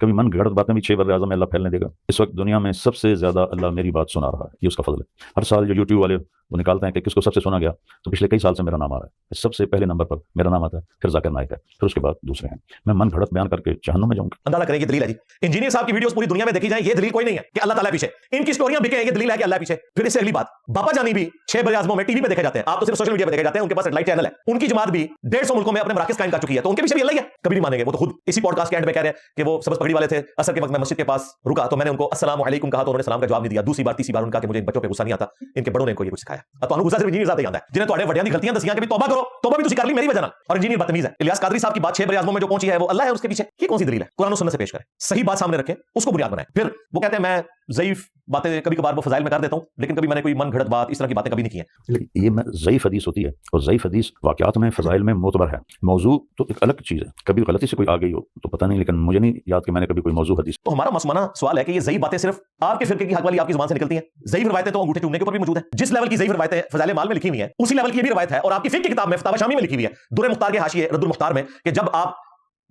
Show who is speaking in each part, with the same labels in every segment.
Speaker 1: کبھی من گھڑت باتیں بھی 6 بر اعظم میں اللہ پھیلنے دے گا. اس وقت دنیا میں سب سے زیادہ اللہ میری بات سنا رہا ہے, یہ اس کا فضل ہے. ہر سال جو یوٹیوب والے وہ نکالتے ہیں کہ کس کو سب سے سنا گیا, تو پچھلے کئی سال سے میرا نام آ رہا ہے. سب سے پہلے نمبر پر میرا نام آتا ہے, پھر ذاکر نائک ہے, پھر اس کے بعد دوسرے ہیں. میں من گھڑت بیان کر کے جہنم میں جاؤں گا.
Speaker 2: اندازہ کریں یہ دلیل ہے جی. انجینئر صاحب کی ویڈیوز پوری دنیا میں دیکھی جائیں, یہ دلیل کوئی نہیں ہے کہ اللہ تعالیٰ پیچھے. ان کی اسٹوریاں بکے ہیں, یہ دلیل ہے کہ اللہ پیچھے. پھر اس سے اگلی بات, باپا جانی بھی 6 بر اعظموں میں ٹی وی پہ دیکھے جاتے ہیں, آپ تو صرف سوشل میڈیا پہ دیکھے جاتے ہیں. ان کے پاس سیٹلائٹ چینل ہے. ان کی جماعت بھی 150 ملکوں میں اپنے مراکز قائم کر چکی ہے, تو ان کے پیچھے بھی اللہ ہی ہے. کبھی نہیں مانیں گے. وہ تو خود اسی پوڈ کاسٹ کے اینڈ میں کہہ رہے ہیں کہ وہ سبز پگڑی والے تھے, اثر کے وقت میں مسجد کے پاس رکا تو میں نے ان کو السلام علیکم کہا, تو انہوں نے سلام کا جواب نہیں دیا. دوسری بار تیسری بار ان کا کہ مجھے بچوں پہ غصہ نہیں آتا, ان کے بڑوں نے ان کو یہ کچھ سکھایا. اب تو غصہ صرف انجینئر صاحب آتا ہے جنہیں تھوڑے وڈیاں دی غلطیاں دسیاں کہ توبہ کرو, توبہ بھی تسی کر لی میری وجہ نال, اور انجینئر بدتمیز ہے. الیاس قادری صاحب کی بات 6 بر اعظموں میں جو پہنچی ہے وہ اللہ ہے اس کے پیچھے. یہ کون سی دلیل ہے؟ قرآن و سنت سے پیش کریں, صحیح بات سامنے رکھیں, اس کو بنیاد بنائیں. پھر وہ کہتے ہیں میں ضعیف باتیں کبھی کبھار وہ فضائل میں کر دیتا ہوں, لیکن کبھی میں نے کوئی من گھڑت بات اس طرح کی باتیں کبھی نہیں کی ہیں.
Speaker 1: یہ میں ضعیف حدیث ہوتی ہے, اور ضعیف حدیث واقعات میں فضائل میں معتبر ہے. موضوع تو ایک الگ چیز ہے, کبھی غلطی سے کوئی آ گئی ہو تو پتہ نہیں, لیکن مجھے نہیں یاد کہ میں نے کبھی کوئی موضوع حدیث.
Speaker 2: تو ہمارا مسمانہ سوال ہے کہ یہ ضعیف باتیں صرف آپ کے فرقے کی حق والی آپ کی زبان سے نکلتی ہیں. ضعیف روایتیں تو انگوٹھے چومنے کے اوپر بھی موجود ہیں. جس لیول کی ضعیف روایتیں فضائل مال میں لکھی ہوئی ہیں, اسی لیول کی یہ بھی روایت ہے, اور آپ کی فقہ کی کتاب میں فتاوی شامی میں لکھی ہوئی ہے, در مختار کے حاشیے رد المختار میں, کہ جب آپ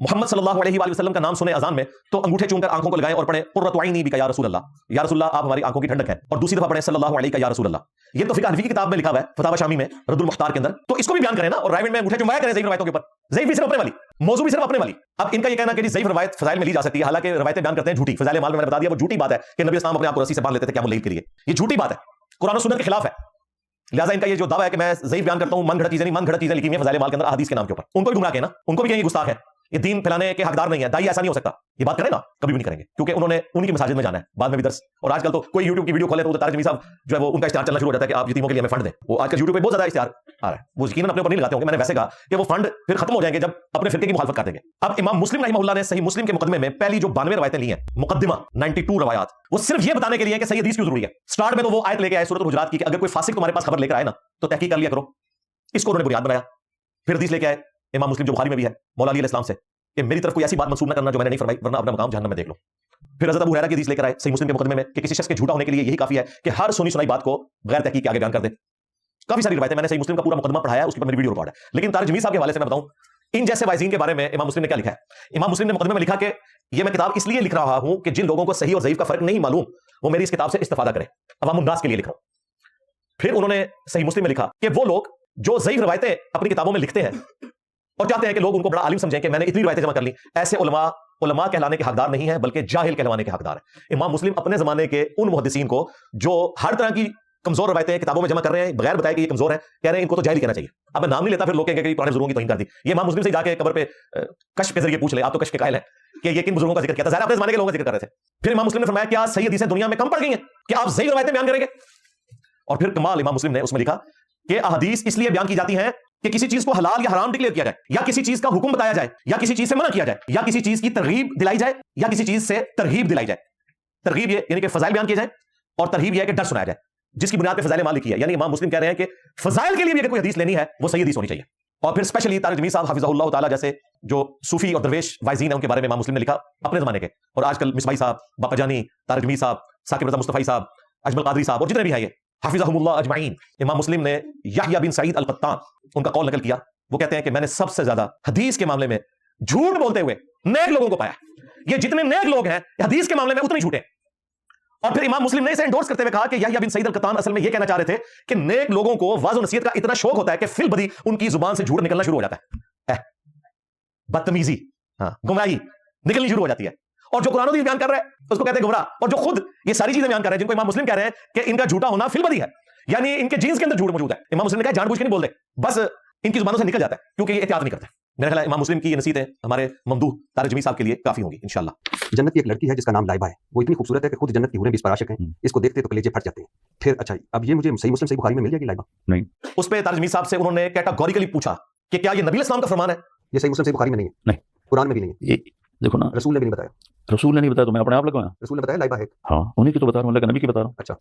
Speaker 2: محمد صلی اللہ علیہ وآلہ وسلم کا نام سنیں اذان میں تو انگوٹھے چوم کر آنکھوں کو لگائیں اور پڑھیں قرۃ عینی بک یا رسول اللہ, یا رسول اللہ آپ ہماری آنکھوں کی ٹھنڈک ہیں, اور دوسری دفعہ پڑھیں صلی اللہ علیہ یا رسول اللہ. یہ تو فقہ حنفی کی کتاب میں لکھا ہوا ہے, فتاوی شامی میں رد المختار کے اندر. تو اس کو بھی بیان کریں نا, اور رائے میں انگوٹھے چومایا کریں ضعیف روایتوں کے اوپر. ضعیف بھی صرف اپنے والی, موضوع بھی صرف اپنے والی. اب ان کا یہ کہنا کہ ضعیف روایت فضائل میں لی جا سکتی ہے, حالانکہ روایتیں بیان کرتے ہیں جھوٹی. فضائل مال میں نے بتا دیا وہ جھوٹی بات ہے کہ نبی اسلام اپنے آپ کو رسی سے باندھ لیتے تھے قیام اللیل کے لیے. یہ جھوٹی بات ہے, قرآن و سنت کے خلاف ہے. لہٰذا ان کا یہ جو دعویٰ ہے کہ میں ضعیف بیان کرتا ہوں, من گھڑت چیزیں نہیں, من گھڑت چیزیں لکھی ہوئی ہیں فضائل مال کے اندر احادیث کے نام کے اوپر, ان کو بھی گمراہ کہنا, ان کو بھی کہیں گستاخ ہے, یہ دین پھیلانے کے حقدار نہیں ہے. دائی ایسا نہیں ہو سکتا. یہ بات کریں نا, کبھی بھی نہیں کریں گے, کیونکہ انہوں نے انہی کی مساجد میں جانا ہے, بعد میں بھی درس. اور آج کل تو کوئی یوٹیوب کی ویڈیو کھولے تو طارق جمیل صاحب جو ہے وہ ان کا اشتہار چلنا شروع ہو جاتا ہے کہ آپ یتیموں کے لیے ہمیں فنڈ دیں. وہ آج کل یوٹیوب پہ بہت زیادہ اشتہار آ رہا ہے, وہ یقیناً اپنے اوپر نہیں لگاتے ہوں گے. میں نے ویسے کہا کہ وہ فنڈ پھر ختم ہو جائیں گے جب اپنے فرقے کی مخالفت کر دیں گے. اب امام مسلم رحمہ اللہ نے صحیح مسلم کے مقدمے میں پہلی جو 92 روایتیں لی ہیں, مقدمہ 92 روایات, وہ صرف یہ بتانے کے لیے کہ صحیح حدیث کیوں ضروری ہے. سٹارٹ میں تو وہ آیت لے کے آئے سورۃ الحجرات کی کہ اگر کوئی فاسق تمہارے پاس خبر لے کر آئے نا تو تحقیق کر لیا کرو. اس کو انہوں نے بنیاد بنایا. پھر حدیث لے کے آئے امام مسلم جو بخاری میں بھی ہے, مولا علی علیہ السلام سے, کہ میری طرف کوئی ایسی بات منسوب نہ کرنا جو میں نے نہیں فرمائی, ورنہ اپنا مقام جہنم میں دیکھ لو. پھر حضرت ابو ہریرہ کی حدیث لے کر آئے صحیح مسلم کے مقدمے میں کہ کسی شخص کے جھوٹا ہونے کے لیے یہی کافی ہے کہ ہر سنی سنائی بات کو بغیر تحقیق کے آگے بیان کر دے. کافی ساری روایتیں, میں نے صحیح مسلم کا پورا مقدمہ پڑھایا ہے, اس کے اوپر میری ویڈیو ریکارڈ ہے. لیکن طارق جمیل صاحب کے حوالے سے میں بتاؤں, ان جیسے وائزین کے بارے میں امام مسلم نے کیا لکھا ہے. امام مسلم نے مقدمے میں لکھا کہ یہ میں کتاب اس لیے لکھ رہا ہوں کہ جن لوگوں کو صحیح اور ضعیف کا فرق نہیں معلوم وہ میری اس کتاب سے استفادہ کریں, عوام الناس کے لیے لکھ رہا ہوں. پھر انہوں نے صحیح مسلم میں لکھا کہ وہ لوگ جو ضعیف روایتیں اپنی کتابوں میں لکھتے ہیں اور چاہتے ہیں کہ لوگ ان کو بڑا عالم سمجھیں کہ میں نے اتنی روایتیں جمع کر لی, ایسے علماء کہلانے کے حقدار نہیں ہیں بلکہ جاہل کہلوانے کے حقدار ہیں. امام مسلم اپنے زمانے کے ان محدثین کو جو ہر طرح کی کمزور روایتیں کتابوں میں جمع کر رہے ہیں بغیر بتائے کہ یہ کمزور ہیں, کہہ رہے ہیں ان کو تو جاہل ہی کہنا چاہیے. اب میں نام نہیں لیتا, پھر لوگ کہیں گے کہ پرانے بزرگوں کی توہین کر دی. یہ امام مسلم سے جا کے قبر پہ کشف کے ذریعے پوچھ لے, آپ تو کشف کے قائل ہیں کہ یہ کن بزرگوں کا ذکر کیا تھا, ظاہر اپنے زمانے کے لوگوں کا ذکر کر رہے تھے. پھر امام مسلم نے فرمایا کیا صحیح حدیثیں دنیا میں کم پڑ گئی ہیں کہ آپ صحیح روایتیں بیان کریں گے. اور پھر کمال امام مسلم نے اس میں لکھا کہ احادیث اس لیے بیان کی جاتی ہیں کہ کسی چیز کو حلال یا حرام ڈکلیئر کیا جائے, یا کسی چیز کا حکم بتایا جائے, یا کسی چیز سے منع کیا جائے, یا کسی چیز کی ترغیب دلائی جائے, یا کسی چیز سے ترغیب دلائی جائے. ترغیب یہ یعنی کہ فضائل بیان کیے جائیں, اور ترغیب یہ ہے کہ ڈر سنایا جائے, جس کی بنیاد پہ فضائل مال لکھی ہے. یعنی امام مسلم کہہ رہے ہیں کہ فضائل کے لیے بھی اگر کوئی حدیث لینی ہے وہ صحیح حدیث ہونی چاہیے. اور پھر اسپیشلی طارق جمیل صاحب حفظہ اللہ تعالیٰ جیسے جو صوفی اور درویش وائزین ہیں ان کے بارے میں امام مسلم نے لکھا اپنے زمانے کے. اور آج کل مصباحی صاحب, باپا جانی, طارق جمیل صاحب, ثاقب رضا مصطفی صاحب, اجمل قادری صاحب اور جتنے بھی ہیں یہ حفظہم اللہ اجمعین, امام مسلم نے یحییٰ بن سعید القطان ان کا قول نقل کیا. وہ کہتے ہیں کہ میں نے سب سے زیادہ حدیث کے معاملے میں جھوٹ بولتے ہوئے نیک لوگوں کو پایا. یہ جتنے نیک لوگ ہیں حدیث کے معاملے میں اتنے جھوٹے. اور پھر امام مسلم نے اسے انڈورس کرتے ہوئے کہا کہ یحییٰ بن سعید القطان اصل میں یہ کہنا چاہ رہے تھے کہ نیک لوگوں کو واضح و نصیحت کا اتنا شوق ہوتا ہے کہ فی البدی ان کی زبان سے جھوٹ نکلنا شروع ہو جاتا ہے, بدتمیزی, گمراہی نکلنی شروع ہو جاتی ہے. اور جو قرآن و حدیث بیان کر رہا ہے اس کو کہتے ہیں گمراہ, اور جو خود یہ ساری چیزیں بیان کر رہے ہیں جن کو امام مسلم کہہ رہے ہیں کہ ان کا جھوٹا ہونا فی البدی ہے, یعنی ان کے جینز کے اندر جھوٹ موجود ہے. امام مسلم نے کہا جان بوجھ کے نہیں بول دے, بس ان کی زبانوں سے نکل جاتا ہے کیونکہ یہ احتیاط نہیں کرتے. میرا خیال ہے امام مسلم کی یہ نصیحتیں ہمارے ممدوح طارق جمیل صاحب کے لیے کافی ہوں گی انشاءاللہ.
Speaker 3: جنت کی ایک لڑکی ہے جس کا نام لائبہ ہے, وہ اتنی خوبصورت ہے کہ خود جنت کی حوریں بھی اس پر عاشق ہیں, اس کو دیکھتے تو کلیجے پھٹ جاتے ہیں. پھر اچھا اب یہ مجھے صحیح مسلم صحیح بخاری میں مل جائے گی لائبہ؟
Speaker 1: نہیں.
Speaker 2: اس پہ طارق جمیل صاحب سے انہوں نے کیٹاگوریکلی پوچھا کہ کیا یہ نبی اسلام کا فرمان ہے؟
Speaker 3: یہ صحیح مسلم صحیح بخاری میں نہیں ہے,
Speaker 1: نہیں,
Speaker 3: قرآن میں بھی نہیں ہے.
Speaker 1: یہ دیکھو نا,
Speaker 3: رسول نے بھی نہیں بتایا.
Speaker 1: رسول نے نہیں بتایا تو میں اپنے آپ لگوایا.
Speaker 3: رسول نے بتایا لائبہ ہے.
Speaker 1: ہاں انہیں کی تو بتا رہا ہوں, لیکن نبی کی بتا رہا ہوں.
Speaker 3: اچھا,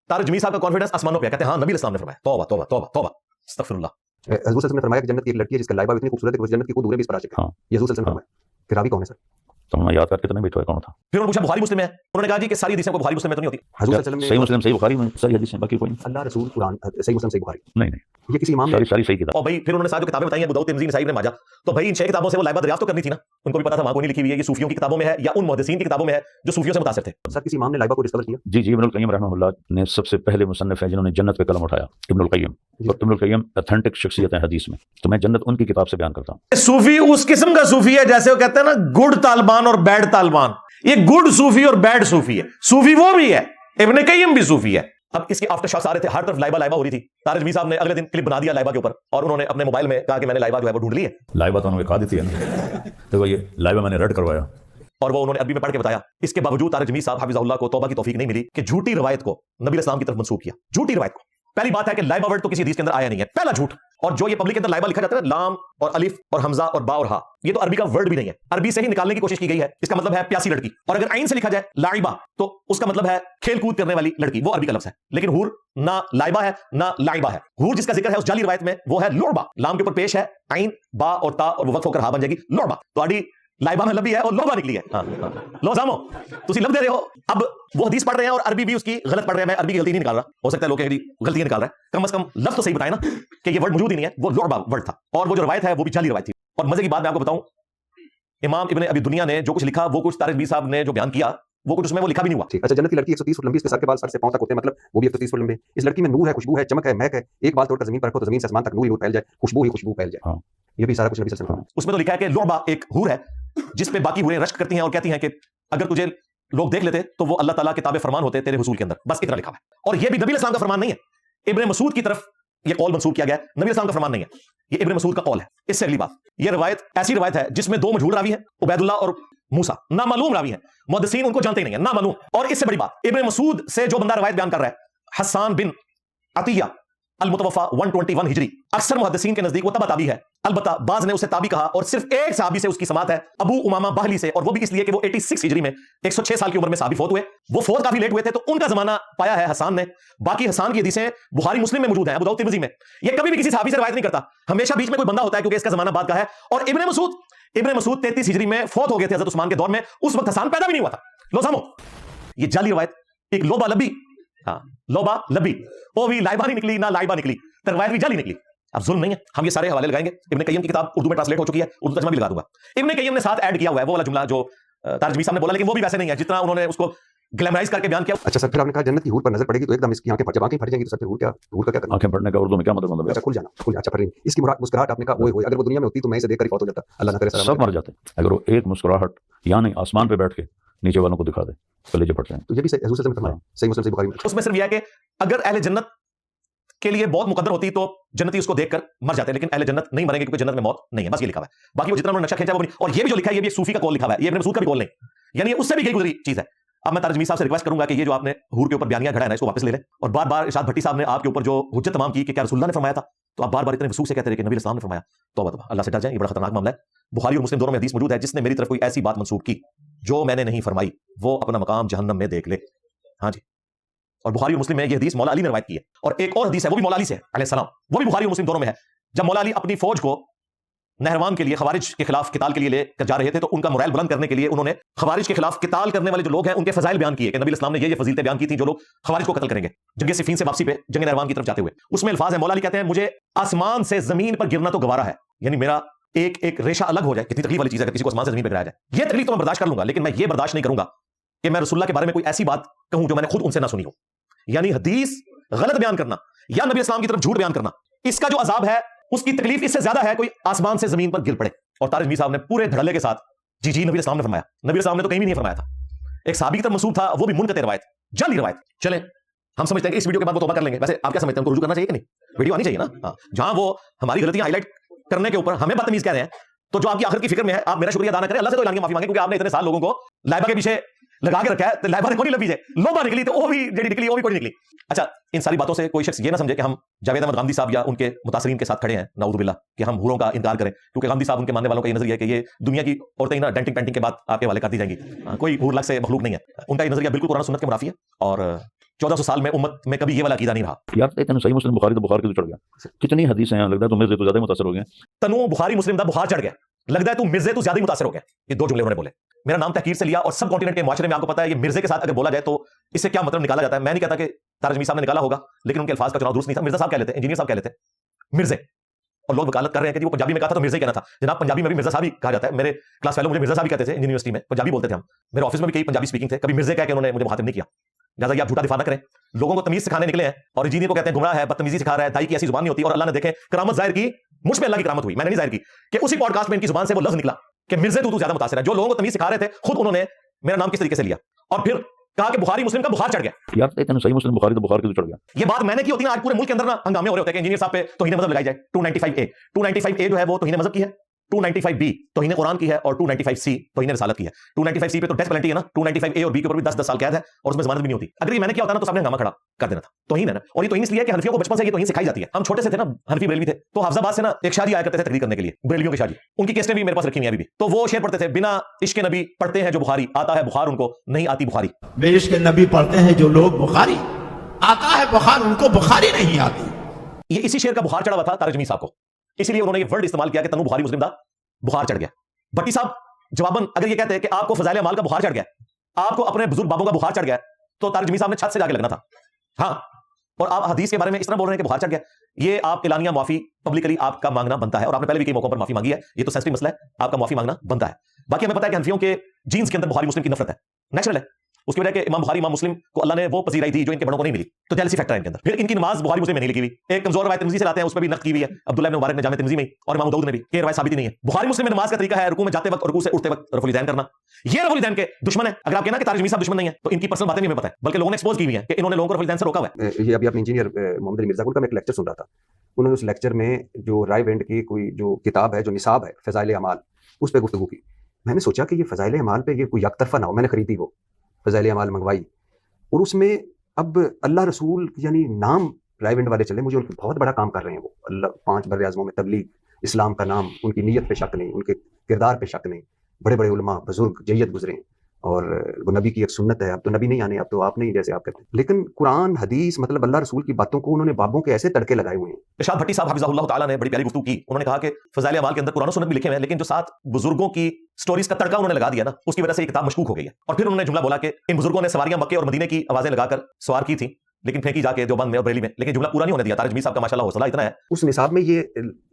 Speaker 2: طارق جمیل صاحب کا کانفیڈنس آسمانوں پہ, کہتے ہیں ہاں نبی اسلام نے فرمایا. توبہ توبہ توبہ توبہ استغفر اللہ.
Speaker 3: حضور صلی اللہ علیہ وسلم نے فرمایا کہ جنت کی ایک لڑکی ہے جس کا لائبہ اتنی خوبصورت ہے کہ وہ جنت کی خود حوریں بھی اس پر عاشق ہیں.
Speaker 1: ہاں
Speaker 3: یہ حضور صلی اللہ علیہ وسلم نے فرمایا. کہ راوی کون ہے سر؟
Speaker 1: तो मैं याद करके तो नहीं बैठा कौन था।
Speaker 2: फिर उन्होंने पूछा बुखारी मुस्लिम है, उन्होंने कहा जी कि सारी हदीसें को बुखारी मुस्लिम में तो नहीं होती।
Speaker 3: हजूर सल्लल्लाहु अलैहि
Speaker 1: सही मुस्लिम सही बुखारी में सारी हदीसें, बाकी कोई नहीं।
Speaker 3: वसल्लम अल्लाह रसूल कुरान सही मुस्लिम सही बुखारी,
Speaker 1: नहीं नहीं,
Speaker 3: ये किसी इमाम ने
Speaker 1: सारी सारी सही किताब।
Speaker 2: और भाई फिर उन्होंने सारी जो किताबें बताई हैं, अबू दाऊद, तिरमिज़ी, नसाई, इब्न माजा, तो भाई इन 6 किताबों से वो लाइबा दरियाफ्त तो करनी थी ना। उनको भी पता था वहां कोई नहीं लिखी हुई है, ये सूफियों की किताबों में है या उन मुहद्दिसीन की किताबों में है जो सूफियों से मुतासिर थे।
Speaker 3: सर किसी इमाम ने लाइबा को डिस्कवर किया?
Speaker 1: जी इब्नुल क़य्यिम रहमतुल्लाह ने सबसे पहले मुसन्निफ हैं जिन्होंने जन्नत पे कलम उठाया, इब्नुल क़य्यिम। और इब्नुल क़य्यिम ऑथेंटिक शख्सियत है हदीस में, तो मैं जन्नत उनकी किताब से बयान करता हूँ।
Speaker 2: सूफी उस किस्म का सूफी है जैसे वो कहते हैं ना गुड तालिबान और बैड तालिबान। ये गुड सूफी और बैड सूफी है। सूफी वो भी है, इब्न क़य्यिम भी सूफी है। अब इसके आफ्टर शॉट्स आ रहे थे, हर तरफ लाइबा लाइबा हो रही थी। तारिक ज़मी साहब ने अगले दिन क्लिप बना दिया लाइबा के ऊपर और उन्होंने अपने मोबाइल में कहा कि मैंने लाइबा जो है वो ढूंढ ली है।
Speaker 1: लाइबा तो उन्होंने कहा दी थी ना, तो ये लाइबा मैंने रद्द करवाया
Speaker 2: और वो उन्होंने अरबी में पढ़ के बताया। इसके बावजूद तारिक ज़मी साहब हाफिज़हुल्लाह को तौबा की तौफीक नहीं मिली कि झूठी रवायत को नबी इस्लाम की तरफ मंसूब किया। झूठी रवायत को, पहली बात है कि लाइबा वर्ड तो किसी हदीस के अंदर आया नहीं है, पहला झूठ। और जो ये पब्लिक के अंदर लाइबा लिखा जाता है ना, लाम और अलिफ और हमजा और बा और हा, ये तो अरबी का वर्ड भी नहीं है, अरबी से ही निकालने की कोशिश की गई है। इसका मतलब है प्यासी लड़की। और अगर आइन से लिखा जाए लाइबा तो उसका मतलब है खेल कूद करने वाली लड़की, वो अरबी का लफ्ज है। लेकिन हूर ना लाइबा है ना लाइबा है। हूर जिसका जिक्र है उस जाली रिवायत में वो है लुअबा, लाम के ऊपर पेश है आइन बा और ता और वो वक्त होकर हा बन जाएगी लुअबा। तो आड़ी लाइबा में लबी है और लोबा निकली है। लो जामो तुसी लब दे रहे हो। अब वो हदीस पढ़ रहे हैं और अरबी भी उसकी गलत पढ़ रहे हैं। मैं अरबी की गलती नहीं निकाल रहा, हो सकता है लोग गलतियां निकाल रहे हैं, कम से कम लफ्ज तो सही बताए ना कि ये वर्ड मौजूद ही नहीं है, वो लुअबा वर्ड था। और वो जो रवायत है वो भी जाली रवायत थी। और मजे की बात मैं आपको बताऊं, इमाम इब्न अबी दुनिया ने जो कुछ लिखा वो कुछ तारिक ज़मी साहब ने जो बयान किया वो कुछ उसमें वो लिखा भी नहीं हुआ।
Speaker 3: ठीक, अच्छा जन्नत की लड़की 130 फुट लंबी, इसके सर के बाल सर से पांव तक होते हैं, मतलब वो भी 130 फुट लंबे। इस लड़की में नूर है, खुशबू है, चमक है, महक है। एक बाल तोड़कर जमीन पर रखो तो जमीन से आसमान तक नूर ही नूर फैल जाए, खुशबू ही खुशबू फैल जाए।
Speaker 1: हाँ।
Speaker 3: ये भी सारा कुछ नबी सल्लल्लाहु अलैहि वसल्लम।
Speaker 2: उसमें तो लिखा है कि लुअबा एक हूर है जिस पे बाकी हूरें रश्क करती हैं और कहती हैं कि अगर तुझे लोग देख लेते तो वो अल्लाह ताला के ताबे फरमान होते तेरे हुसूल के अंदर, बस इतना लिखा है। और ये भी नबी इस्लाम का फरमान नहीं है, इब्न मसूद की तरफ ये कौल मंसूब किया गया है, नबी इस्लाम का फरमान नहीं है, ये इब्न मसूद का कौल है। इससे अगली बात, ये रवायत ऐसी रवायत है जिसमें दो मजहूल रावी हैं, उबैदुल्लाह और मूसा, नामालूम रावी हैं, मुहद्दिसीन उनको जानते ही नहीं है, नामालूम। और इससे बड़ी बात, इब्न मसूद से जो बंदा रवायत बयान कर रहा है हसन बिन अतिया अल मुतवफ़ा 121 हिजरी, अक्सर मुहद्दिसीन के नजदीक वो तबा ताबी है। अलबत्ता बाज ने उसे ताबी कहा और सिर्फ एक सहाबी से उसकी समात है, अबू उमामा बाहली से, और वो भी इसलिए कि वो 86 हिजरी में 106 साल की उम्र में सहाबी फौत हुए। वो फौत काफी लेट हुए थे तो उनका जमाना पाया है हसन ने। बाकी हसन की हदीसें बुखारी मुस्लिम में मौजूद हैं, अबू दाऊद तिरमिज़ी में। ये कभी भी किसी सहाबी से रवायत नहीं करता, हमेशा बीच में कोई बंदा होता है क्योंकि इसका जमाना बाद का है। और इब्न मसूद 33 हिजरी में फौत हो गए थे हज़रत उस्मान के दौर में, उस वक्त हसन पैदा भी नहीं हुआ था। लो सामो, ये जाली रवायत, एक लोबा लबी, हाँ लोबा लबी, वो भी लाइबा नहीं निकली ना लाइबा निकली, तरवायत भी जाली निकली। अब जुल्म नहीं है, हम ये सारे हवाले लगाएंगे। इब्न क़य्यिम की किताब उर्दू में ट्रांसलेट हो चुकी है, उर्दू तर्जुमा भी लगा दूंगा। इब्न क़य्यिम ने साथ ऐड किया हुआ है वो वाला जुमला जो तारिक ज़मी साहब ने बोला, लेकिन वो भी वैसे नहीं है जितना उन्होंने उसको ग्लैमराइज करके बयान किया।
Speaker 3: अच्छा सर, फिर आपने कहा जन्नत की हूर पर नजर पड़ेगी तो एकदम इसकी आंखें फट, जब आंखें फट जाएंगी तो सर फिर हूर का क्या करना?
Speaker 1: आंखें फटने का उर्दू में क्या मतलब
Speaker 3: अच्छा
Speaker 1: है?
Speaker 3: खुल जाना, खुल, अच्छा फिर इसकी मुस्कुराहट आपने कहा ओए होए, अगर वो दुनिया में होती तो मैं इसे देखकर ही फौत हो जाता, अल्लाह ना करे सर।
Speaker 1: सब मर जाते हैं अगर वो एक मुस्कुराहट यानी आसमान पे बैठ के नीचे वालों को दिखा दे, कलेजे फट जाएं।
Speaker 3: तो ये भी हजूर सल्लल्लाहु अलैहि वसल्लम फरमाया, सही मुस्लिम सही बुखारी में।
Speaker 2: उसमें सिर्फ यह है कि अगर अहले जन्नत के लिए बहुत मुकद्दर होती तो जन्नती उसको देखकर मर जाते, लेकिन अहले जन्नत नहीं मरेंगे क्योंकि जन्नत में मौत नहीं है, बस ये लिखा हुआ है। बाकी वो जितना उन्होंने नक्शा खींचा वो नहीं। और ये भी जो लिखा है ये भी एक सूफी का कौल लिखा हुआ है, ये इब्न मसूद का भी कौल नहीं, यानी ये उससे भी गई गुजरी चीज है। अब मैं तारिक ज़मी साहब से रिक्वेस्ट करूंगा कि ये जो आपने हूर के ऊपर बयानिया घड़ा है ना, इसको वापस ले लें। और बार बार इरशाद भट्टी साहब ने आपके ऊपर जो हुज्जत तमाम की कि क्या रसूलुल्लाह ने फरमाया था, तो आप बार बार इतने वसूख से कहते रहे कि नबी इस्लाम ने फरमाया। तौबा तौबा, अल्लाह से डर जाएं, ये बड़ा खतरनाक मामला है। बुखारी और मुस्लिम दोनों में हदीस मौजूद है, जिसने मेरी तरफ कोई ऐसी बात मंसूब की जो मैंने नहीं फरमाई वो अपना मकाम जहन्नम में देख ले। हाँ जी, और बुखारी और मुस्लिम में ये हदीस मौला अली ने रवायत की है। और एक और हदीस है वो भी मौला अली से अलैहिस्सलाम, वो भी बुखारी और मुस्लिम दोनों में है। जब मौला अली अपनी फौज को नहरवान के लिए खवारिज के खिलाफ किताल के लिए लेकर जा रहे थे तो उनका मोरल बुलंद करने के लिए उन्होंने खवारिज के खिलाफ किताल करने वाले जो लोग हैं उनके फजाइल बयान किए कि नबी इस्लाम ने ये फजीलतें बयान की थी जो लोग खवारिज को कत्ल करेंगे जंग सिफीन से वापसी पे जंग नहरवान की तरफ जाते हुए। उसमें अल्फाज है, मौला अली कहते हैं मुझे आसमान से जमीन पर गिरना तो गवारा है, यानी मेरा एक एक रेशा अलग हो जाए, कितनी तकलीफ वाली चीज है किसी को आसमान से जमीन पर गिराया जाए। ये तकलीफ तो मैं बर्दाश्त कर लूंगा, लेकिन मैं ये बर्दाश्त नहीं करूंगा कि मैं रसूलुल्लाह के बारे में कोई ऐसी बात कहूं जो मैंने खुद उनसे ना सुनी हो, यानी हदीस गलत बयान करना या नबी इस्लाम की तरफ झूठ बयान करना, इसका जो अजाब है उसकी तकलीफ इससे ज्यादा है कोई आसमान से जमीन पर गिर पड़े। और तारिक ज़मी साहब ने पूरे धड़ल्ले के साथ जी नबी इस्लाम ने फरमाया, नबी इस्लाम ने तो कहीं भी नहीं फरमाया था, एक सहाबी की तरफ मंसूब था, वो भी मुनक़ते रवायत, जाली रवायत। चलें हम समझते हैं कि इस वीडियो के बाद वो तौबा कर लेंगे। वैसे आप क्या समझते हैं, उनको रुजू करना चाहिए कि नहीं? वीडियो आनी चाहिए ना, हाँ, जहां वो हमारी गलतियां हाईलाइट करने के ऊपर हमें बदतमीज कह रहे हैं, तो जो आपकी आखिर की फिक्र में है आप मेरा शुक्रिया अदा ना करें, अल्लाह से तो माफी मांगे, क्योंकि आपने इतने साल लोगों को लाइबा के पीछे लगा के रखा है, तो लाइबा ने कोई नहीं लबी है, लोबा निकली तो वो भी जेडी निकली, वो भी कोई निकली। अच्छा, इन सारी बातों से कोई शख्स ये ना समझे कि हम जावेद अहमद गांधी साहब या उनके मुतासरीन के साथ खड़े हैं, नाऊज़ु बिल्लाह, कि हम हूरों का इनकार करें, क्योंकि गांधी साहब उनके मानने वालों का ये नजरिया है कि ये दुनिया की औरतें ना डेंटिंग पेंटिंग के बाद आपके वाले कर दी जाएंगी, कोई हूर लग से मखलूक नहीं है। उनका ये नजरिया बिल्कुल कुरान सुन्नत के मुनाफी है और 1400 साल में उम्मत में कभी ये वाला अकीदा नहीं रहा।
Speaker 1: यार इतने सही मुस्लिम बुखारी तो बुखार के तो चढ़ गया, कितनी हदीसें हैं, लगता है तो मेरे से तो ज्यादा मुतासर हो गए।
Speaker 2: तनु बुखारी मुस्लिम दा बुखार चढ़ गया, लगता है तू मिर्जे, तू ज्यादा ही मुतासिर हो गया। ये 2 जुमले उन्होंने बोले। मेरा नाम तहकीर से लिया, और सब कॉन्टिनेंट के मुआशरे में आपको पता है ये मिर्जे के साथ अगर बोला जाए तो इससे क्या मतलब निकाला जाता है। मैं नहीं कहता कि तारिक जमी साहब ने निकाला होगा, लेकिन उनके अल्फाज का चुनाव दुरुस्त नहीं था। मिर्जा साहब कह लेते, इंजीनियर साहब कह लेते मिर्जे, और लोग वकालत कर रहे हैं कि वो पंजाबी में कहा था तो मिर्जा ही कहना था। जनाब पंजाबी में भी मिर्जा साहब ही कहा जाता है। मेरे क्लास फेलो मुझे मिर्जा साहब ही कहते थे, यूनिवर्सिटी में पंजाबी बोलते थे हम। मेरे ऑफिस में भी कई पंजाबी स्पीकिंग थे, कभी मिर्जे कह के उन्होंने मुझे मुखातिब नहीं किया। लिहाजा ये आप झूठा दिफा न करें, लोगों को तमीज सिखाने निकले हैं, और इंजीनियर को कहते हैं गुमराह है, बदतमीजी सिखा रहा है, दाई की ऐसी जुबान नहीं होती। और अल्लाह ने देखे करामत जाहिर की, मुझ पे अल्लाह की करामत हुई, मैंने नहीं जाहिर की, कि उसी पॉडकास्ट में इनकी जुबान से वो लफ्ज निकला कि मिर्जे तू ज्यादा मुतासिर है। जो लोगों को तमीज सिखा रहे थे खुद उन्होंने मेरा नाम किस तरीके से लिया, और फिर कहा कि बुखारी मुस्लिम का बुखार चढ़ गया।
Speaker 1: यार तेन सही मुस्लिम बुखारी तो बुखार के तो चढ़ गया।
Speaker 2: ये बात मैंने की होती है, आज पूरे मुल्क के अंदर ना हंगामे हो रहे होते हैं कि इंजीनियर साहब पे तौहीन मजहब लगाई जाए। 295A जो है वो तौहीन मजहब की है, 295B तौहीन कुरान की है, और 295C तौहीन रिसालत की है। 295C पे तो डेथ पेनल्टी है ना, 295A और B के ऊपर भी 10-10 साल कैद है, और उसमें जमानत भी नहीं होती। अगर ये मैंने किया होता ना तो सबने हंगामा खड़ा कर देना था। तौहीन है ना, और ये तौहीन इसलिए कि हनफियों को बचपन से ये तौहीन सिखाई जाती है। हम छोटे से थे ना, हनफी बरेलवी थे, तो हाफिजाबाद से ना एक शादी आया करते थे तकरीर करने के लिए, बरेलवियों की शादी। उनकी केसेटें भी मेरे पास रखी हुई हैं अभी भी। तो वो शेर पढ़ते थे, बिना इश्क नबी पढ़ते हैं जो बुखारी, आता है बुखार उनको नहीं आती बुखारी।
Speaker 4: बेइश्क नबी पढ़ते हैं जो लोग बुखारी, आता है बुखार उनको बुखारी नहीं आती।
Speaker 2: ये इसी शेर का बुखार चढ़ा हुआ था तारिक जमी साहब को, इसलिए उन्होंने ये वर्ड इस्तेमाल किया कि तनु बुखारी मुस्लिम दा बुखार चढ़ गया। भट्टी साहब जवाबन अगर ये कहते हैं कि आपको फजाइल अमाल का बुखार चढ़ गया, आपको अपने बुजुर्ग बाबों का बुखार चढ़ गया, तो तारिक जमी साहब ने छत से जाके लगना था। हाँ, और आप हदीस के बारे में इस तरह बोल रहे हैं कि बुखार चढ़ गया। ये आप एलानिया माफी पब्लिकली आपका मांगना बनता है, और आपने पहले भी कई मौकों पर माफी मांगी है। ये तो सेंसिटिव मसला है, आपका माफी मांगना बनता है। बाकी हमें पता है कि हनफियों के जीन्स के अंदर बुखारी मुस्लिम की नफरत है, नेचुरल है। उसकी वजह के इमाम बुखारी इमाम मुस्लिम को अल्लाह ने वो पजीराई दी जो इनके बड़ों को नहीं मिली, तो जेलसी फैक्टर है इनके अंदर। फिर इनकी नमाज बुखारी मुस्लिम में नहीं लिखी हुई। एक कमजोर रवायत तिर्मिज़ी से लाते हैं, उस पर भी नक़्द की हुई है अब्दुल्लाह इब्न मुबारक ने जामे तिर्मिज़ी में, और इमाम दाऊद ने भी, कि रवायत साबित ही नहीं है। बुखारी मुस्लिम में नमाज का तरीका है रुकू में जाते वक्त और रुकू से उठते वक्त रफ़ुल यदैन करना। ये रफ़ुल यदैन के दुश्मन है। अगर आप कहना कि तारिक जमी साहब दुश्मन नहीं है, तो इनकी पर्सनल बातें भी हमें पता है, बल्कि लोगों ने एक्सपोज की हुई है कि इन्होंने लोगों को रफ़ुल यदैन से रोका हुआ है।
Speaker 3: ये अभी अपने इंजीनियर मोहम्मद अली मिर्जा गुल का मैं एक लेक्चर सुन रहा था। उन्होंने उस लेक्चर में जो राय बेंड की कोई जो किताब है, जो निसाब है फ़ज़ाइल अमाल, उस पर गुफ्तगू की। मैंने सोचा कि ये फ़ज़ाइल अमाल पे ये कोई यकतरफा ना हो। मैंने खरीदी वो फ़ज़ाइल अमाल मंगवाई, और उसमें अब अल्लाह रसूल यानी नाम राय बेंड वाले चले, मुझे उनके बहुत बड़ा काम कर रहे हैं वो। अल्लाह 5 बर्रे आज़मों में तबलीग, इस्लाम का नाम, उनकी नीयत पे शक नहीं, उनके किरदार पे शक नहीं, बड़े बड़े उलमा बुजुर्ग जय्यद गुजरे, और वो नबी की एक सुन्नत है। अब तो नबी नहीं आने, अब तो आप नहीं, जैसे आप कहते हैं। लेकिन कुरान हदीस मतलब अल्लाह रसूल की बातों को उन्होंने बाबों के ऐसे तड़के लगाए हुए हैं।
Speaker 2: इरशाद भट्टी साहब हफिज़हुल्लाह ताला ने बड़ी प्यारी गुफ्तगू की। उन्होंने कहा कि फ़ज़ाइल अमाल के अंदर कुरान और सुन्नत भी लिखे हुए हैं, लेकिन जो 7 बुजुर्गों की स्टोरीज का तड़का उन्होंने लगा दिया ना, उसकी वजह से ये किताब मशकूक हो गई है। और फिर उन्होंने जुमला बोला कि इन बुजुर्गों ने सवारियां मक्के और मदीने की आवाजें लगाकर सवार की थी, लेकिन फेंकी जाके देवबंद में और बरेली में। लेकिन जुमला पूरा नहीं होने दिया। तारिक जमी साहब का माशाल्लाह हौसला इतना है।
Speaker 3: उस निसाब में ये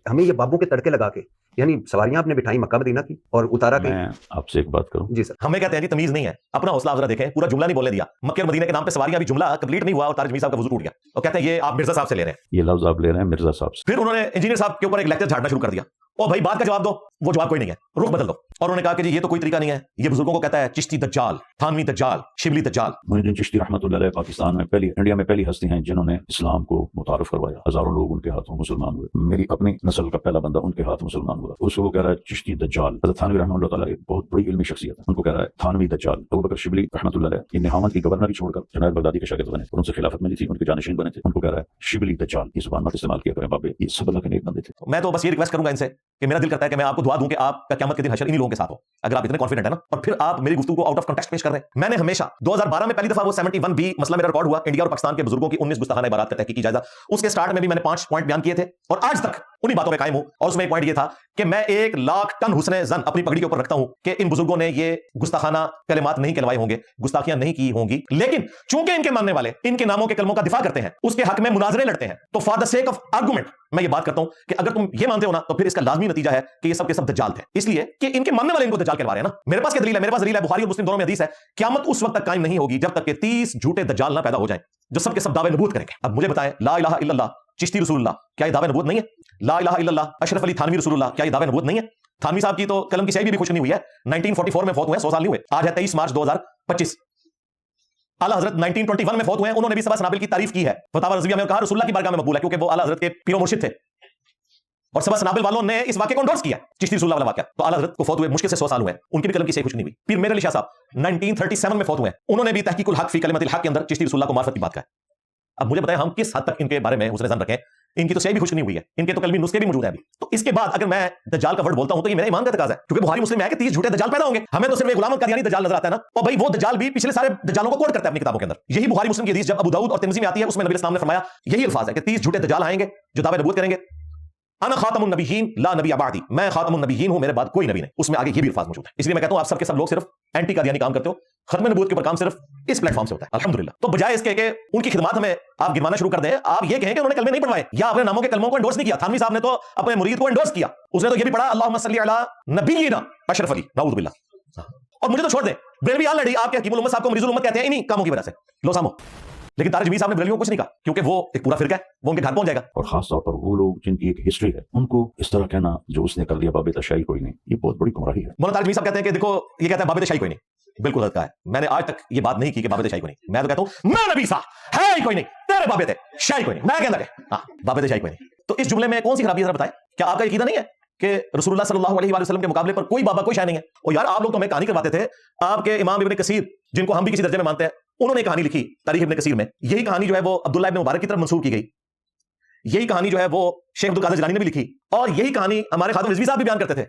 Speaker 3: हमें ये बाबों के तड़के लगा के, यानी सवारियां आपने बिठाई मक्का मदीना की और उतारा के।
Speaker 1: मैं आपसे एक बात करूं,
Speaker 3: जी सर।
Speaker 2: हमें कहते हैं जी तमीज नहीं है, अपना हौसला जरा देखें, पूरा जुमला नहीं बोलने दिया। मक्के और मदीने के नाम पे सवारियां, भी जुमला कंप्लीट नहीं हुआ और तारिक जमी साहब का वजू टूट गया, और कहते हैं ये आप मिर्जा साहब से ले रहे हैं।
Speaker 1: ये लफ्ज आप ले रहे हैं मिर्जा साहब से।
Speaker 2: फिर उन्होंने इंजीनियर साहब के ऊपर एक लेक्चर झाड़ना शुरू कर दिया। ओ भाई बात का जवाब दो, वो जवाब कोई नहीं है, रुख बदल दो। और उन्होंने कहा कि जी ये तो कोई तरीका नहीं है, ये बुजुर्गों को कहता है चिश्ती दज्जाल, थानवी दज्जाल, शिबली दज्जाल।
Speaker 1: मोइनुद्दीन चिश्ती रहमतुल्लाह अलैह पाकिस्तान में पहली, इंडिया में पहली हस्ती हैं जिन्होंने इस्लाम को मुतारफ करवाया। हजारों लोग उनके हाथों मुसलमान हुए। मेरी अपनी नस्ल का पहला बंदा उनके हाथ मुसलमान हुआ। उसको वो कह रहा है चिश्ती दज्जाल। हज़रत थानवी रहमतुल्लाह ताला एक बहुत बड़ी इल्मी शख्सियत है, उनको कह रहा है थानवी दज्जाल। अबू बकर शिबली रहमतुल्लाह अलैह ये नेहावंद की गवर्नर छोड़कर जुनैद बगदादी के शागिर्द बने और उनसे खिलाफत मिली थी, उनके जानशीन बने थे। उनको कह रहा है शिबली दज्जाल। ये जुबान मत इस्तेमाल किया करें बाबे, ये सब अल्लाह के नेक बंदे थे।
Speaker 2: मैं तो बस ये रिक्वेस्ट करूंगा इनसे कि मेरा दिल करता है कि मैं आपको दुआ दूं कि आपका क़यामत के दिन हशर इन्हीं लोगों के साथ हो, अगर आप इतने कॉन्फिडेंट है ना। और फिर आप मेरी गुफ्तगू को आउट ऑफ कॉन्टेक्स्ट पेश कर रहे हैं। मैंने हमेशा 2012 में पहली दफा वो 71B मसला मेरा रिकॉर्ड हुआ, इंडिया और पाकिस्तान के बुजुर्गों की 19 गुस्ताखाना इबारत का तहकीकी जायजा। उसके स्टार्ट में भी मैंने 5 पॉइंट बयान किए थे और आज तक उन्हीं बातों पे कायम हूं। और उसमें एक पॉइंट ये था कि मैं 1 लाख टन हुस्ने ज़न अपनी पगड़ी के ऊपर रखता हूं कि इन बुजुर्गों ने ये गुस्ताखाना कलिमात नहीं कहलवाए होंगे, गुस्ताखियां नहीं की होंगी, लेकिन चूंकि इनके मानने वाले इनके नामों के कलमों का दिफा करते हैं, उसके हक में मुनाजरे लड़ते हैं, तो for the sake of argument मैं ये बात करता हूं कि अगर तुम ये मानते हो ना, तो फिर इसका लाजमी नतीजा है कि ये सब के सब दज्जाल थे, इसलिए कि इनके मानने वाले इनको दज्जाल कहलवा रहे हैं ना। मेरे पास क्या दलील है? मेरे पास दलील है, बुखारी और मुस्लिम दोनों में हदीस है, क़यामत उस वक्त तक कायम नहीं होगी जब तक कि 30 झूठे दज्जाल ना पैदा हो जाएं जो सब के सब दावे नबूवत करेंगे। अब मुझे बताएं, ला इलाहा इल्लल्लाह चिश्ती रसूलुल्लाह, क्या ये दावे नबूवत नहीं है? ला इलाहा इल्लल्लाह अशरफ अली थानवी रसूलुल्लाह, क्या ये दावे नबूवत नहीं है? थानवी साहब की तो कलम की स्याही भी खुश नहीं हुई है, 1944 में फौत हुए, 100 साल नहीं हुए। आज है 23 मार्च 2025। आला हजरत 1921 में फौत हुए, उन्होंने भी सबा सनाबिल की तारीफ की है। फतावा रज़विया में कहा रसूलुल्लाह की बारगाह में मकबूल है, क्योंकि वो आला हजरत के पीरो मुर्शिद थे। और सबा सनाबिल वालों ने इस वाक़े को एंडोर्स किया, चिश्ती रसूलुल्लाह वाला वाक़या। तो आला हजरत को फौत हुए मुश्किल से 100 साल हुए, उनकी भी कलम की स्याही खुश नहीं हुई। पीर मेर अली शाह साहब 1937 में फौत हुए, उन्होंने भी तहकीकुल हक फी कलिमतिल हक के अंदर चिश्ती रसूलुल्लाह को मार्फत की बात कहा। अब मुझे बताएं हम किस हद तक इनके बारे में हुस्न ज़न रखें, इनकी तो स्याही भी खुश नहीं हुई है, इनके तो कलमी नुस्खे भी मौजूद है अभी। तो इसके बाद अगर मैं दज्जाल का वर्ड बोलता हूं तो ये मेरा ईमान का तकाज़ा है, क्योंकि बुखारी मुस्लिम में है कि 30 झूठे दज्जाल पैदा होंगे। हमें तो सिर्फ गुलाम कादियानी दज्जाल नजर आता है ना, और भाई वो दज्जाल भी पिछले सारे दज्जालों को कोट करता है अपनी किताबों के अंदर। यही बुखारी मुस्लिम की हदीस जब अबू दाऊद और तिर्मिज़ी में आती है, उसमें नबी इस्लाम ने फरमाया यही अल्फाज है कि 30 झूठे दज्जाल आएंगे जो दावे नबूवत करेंगे, अना खातमुन नबिय्यीन ला नबी बादी, मैं खातमुन नबिय्यीन हूं, मेरे बाद कोई नबी नहीं। उसमें आगे ये भी अल्फाज मौजूद है। इसलिए मैं कहता हूं आप सबके सब लोग सिर्फ एंटी कादियानी काम करते हो, खत्म नबूवत के ऊपर काम सिर्फ इस प्लेटफॉर्म से होता है अल्हम्दुलिल्लाह। तो बजाय इसके कि उनकी खिदमत हमें आप गिनवाना शुरू कर दें, आप ये कहें कि उन्होंने कलमे नहीं पढ़वाए या अपने नामों के कलमों को एंडोर्स नहीं किया। थानवी साहब ने तो अपने मुरीद को एंडोर्स किया, उसने तो ये भी पढ़ा अल्लाहुम्मा सल्ली अला नबिय्यिना अशरफ अली, नाऊज़ु बिल्लाह। और मुझे तो छोड़ दें, बरेलवी ऑलरेडी आपके हकीमुल उम्मत साहब को मरीजुल उम्मत कहते हैं इन्हीं कामों की वजह से, लो सामो। लेकिन तारिक जमील साहब ने बरेलवियों को कुछ नहीं कहा, क्योंकि वो एक पूरा फिरका है, वो उनके घर पहुंच जाएगा।
Speaker 1: और खास तौर पर वो लोग जिनकी एक हिस्ट्री है, उनको इस तरह कहना जो उसने कर दिया बाबे तशाई कोई नहीं, ये बहुत बड़ी गुमराही है।
Speaker 2: मौलाना तारिक जमील साहब कहते हैं कि देखो ये कहता है बाबे तशाई कोई नहीं, बिल्कुल गलत कहा है। मैंने आज तक ये बात नहीं की कि बाबे तशाई कोई नहीं। मैं तो कहता हूं मैं नबी सा है ही कोई नहीं, तेरे बाबे थे शाही कोई नहीं, मैं कहना हाँ बाबे तशाई कोई नहीं। तो इस जुमले में कौन सी खराबी है जरा बताएं? क्या आपका यकीन नहीं है कि रसूलुल्लाह सल्लल्लाहु अलैहि वसल्लम के मुकाबले पर कोई बाबा कोई शाह नहीं है? और यार आप लोग तो हमें कहानी करवाते थे, आपके इमाम इब्न कसीर जिनको हम भी किसी दर्जे में मानते हैं, उन्होंने कहानी लिखी तारीख इब्न कसीर में। यही कहानी जो है वो अब्दुल्लाह इब्न मुबारक की तरफ मंसूब की गई, यही कहानी जो है वो शेख अब्दुल कादिर जिलानी ने भी लिखी, और यही कहानी हमारे खातून रिजवी साहब भी बयान करते थे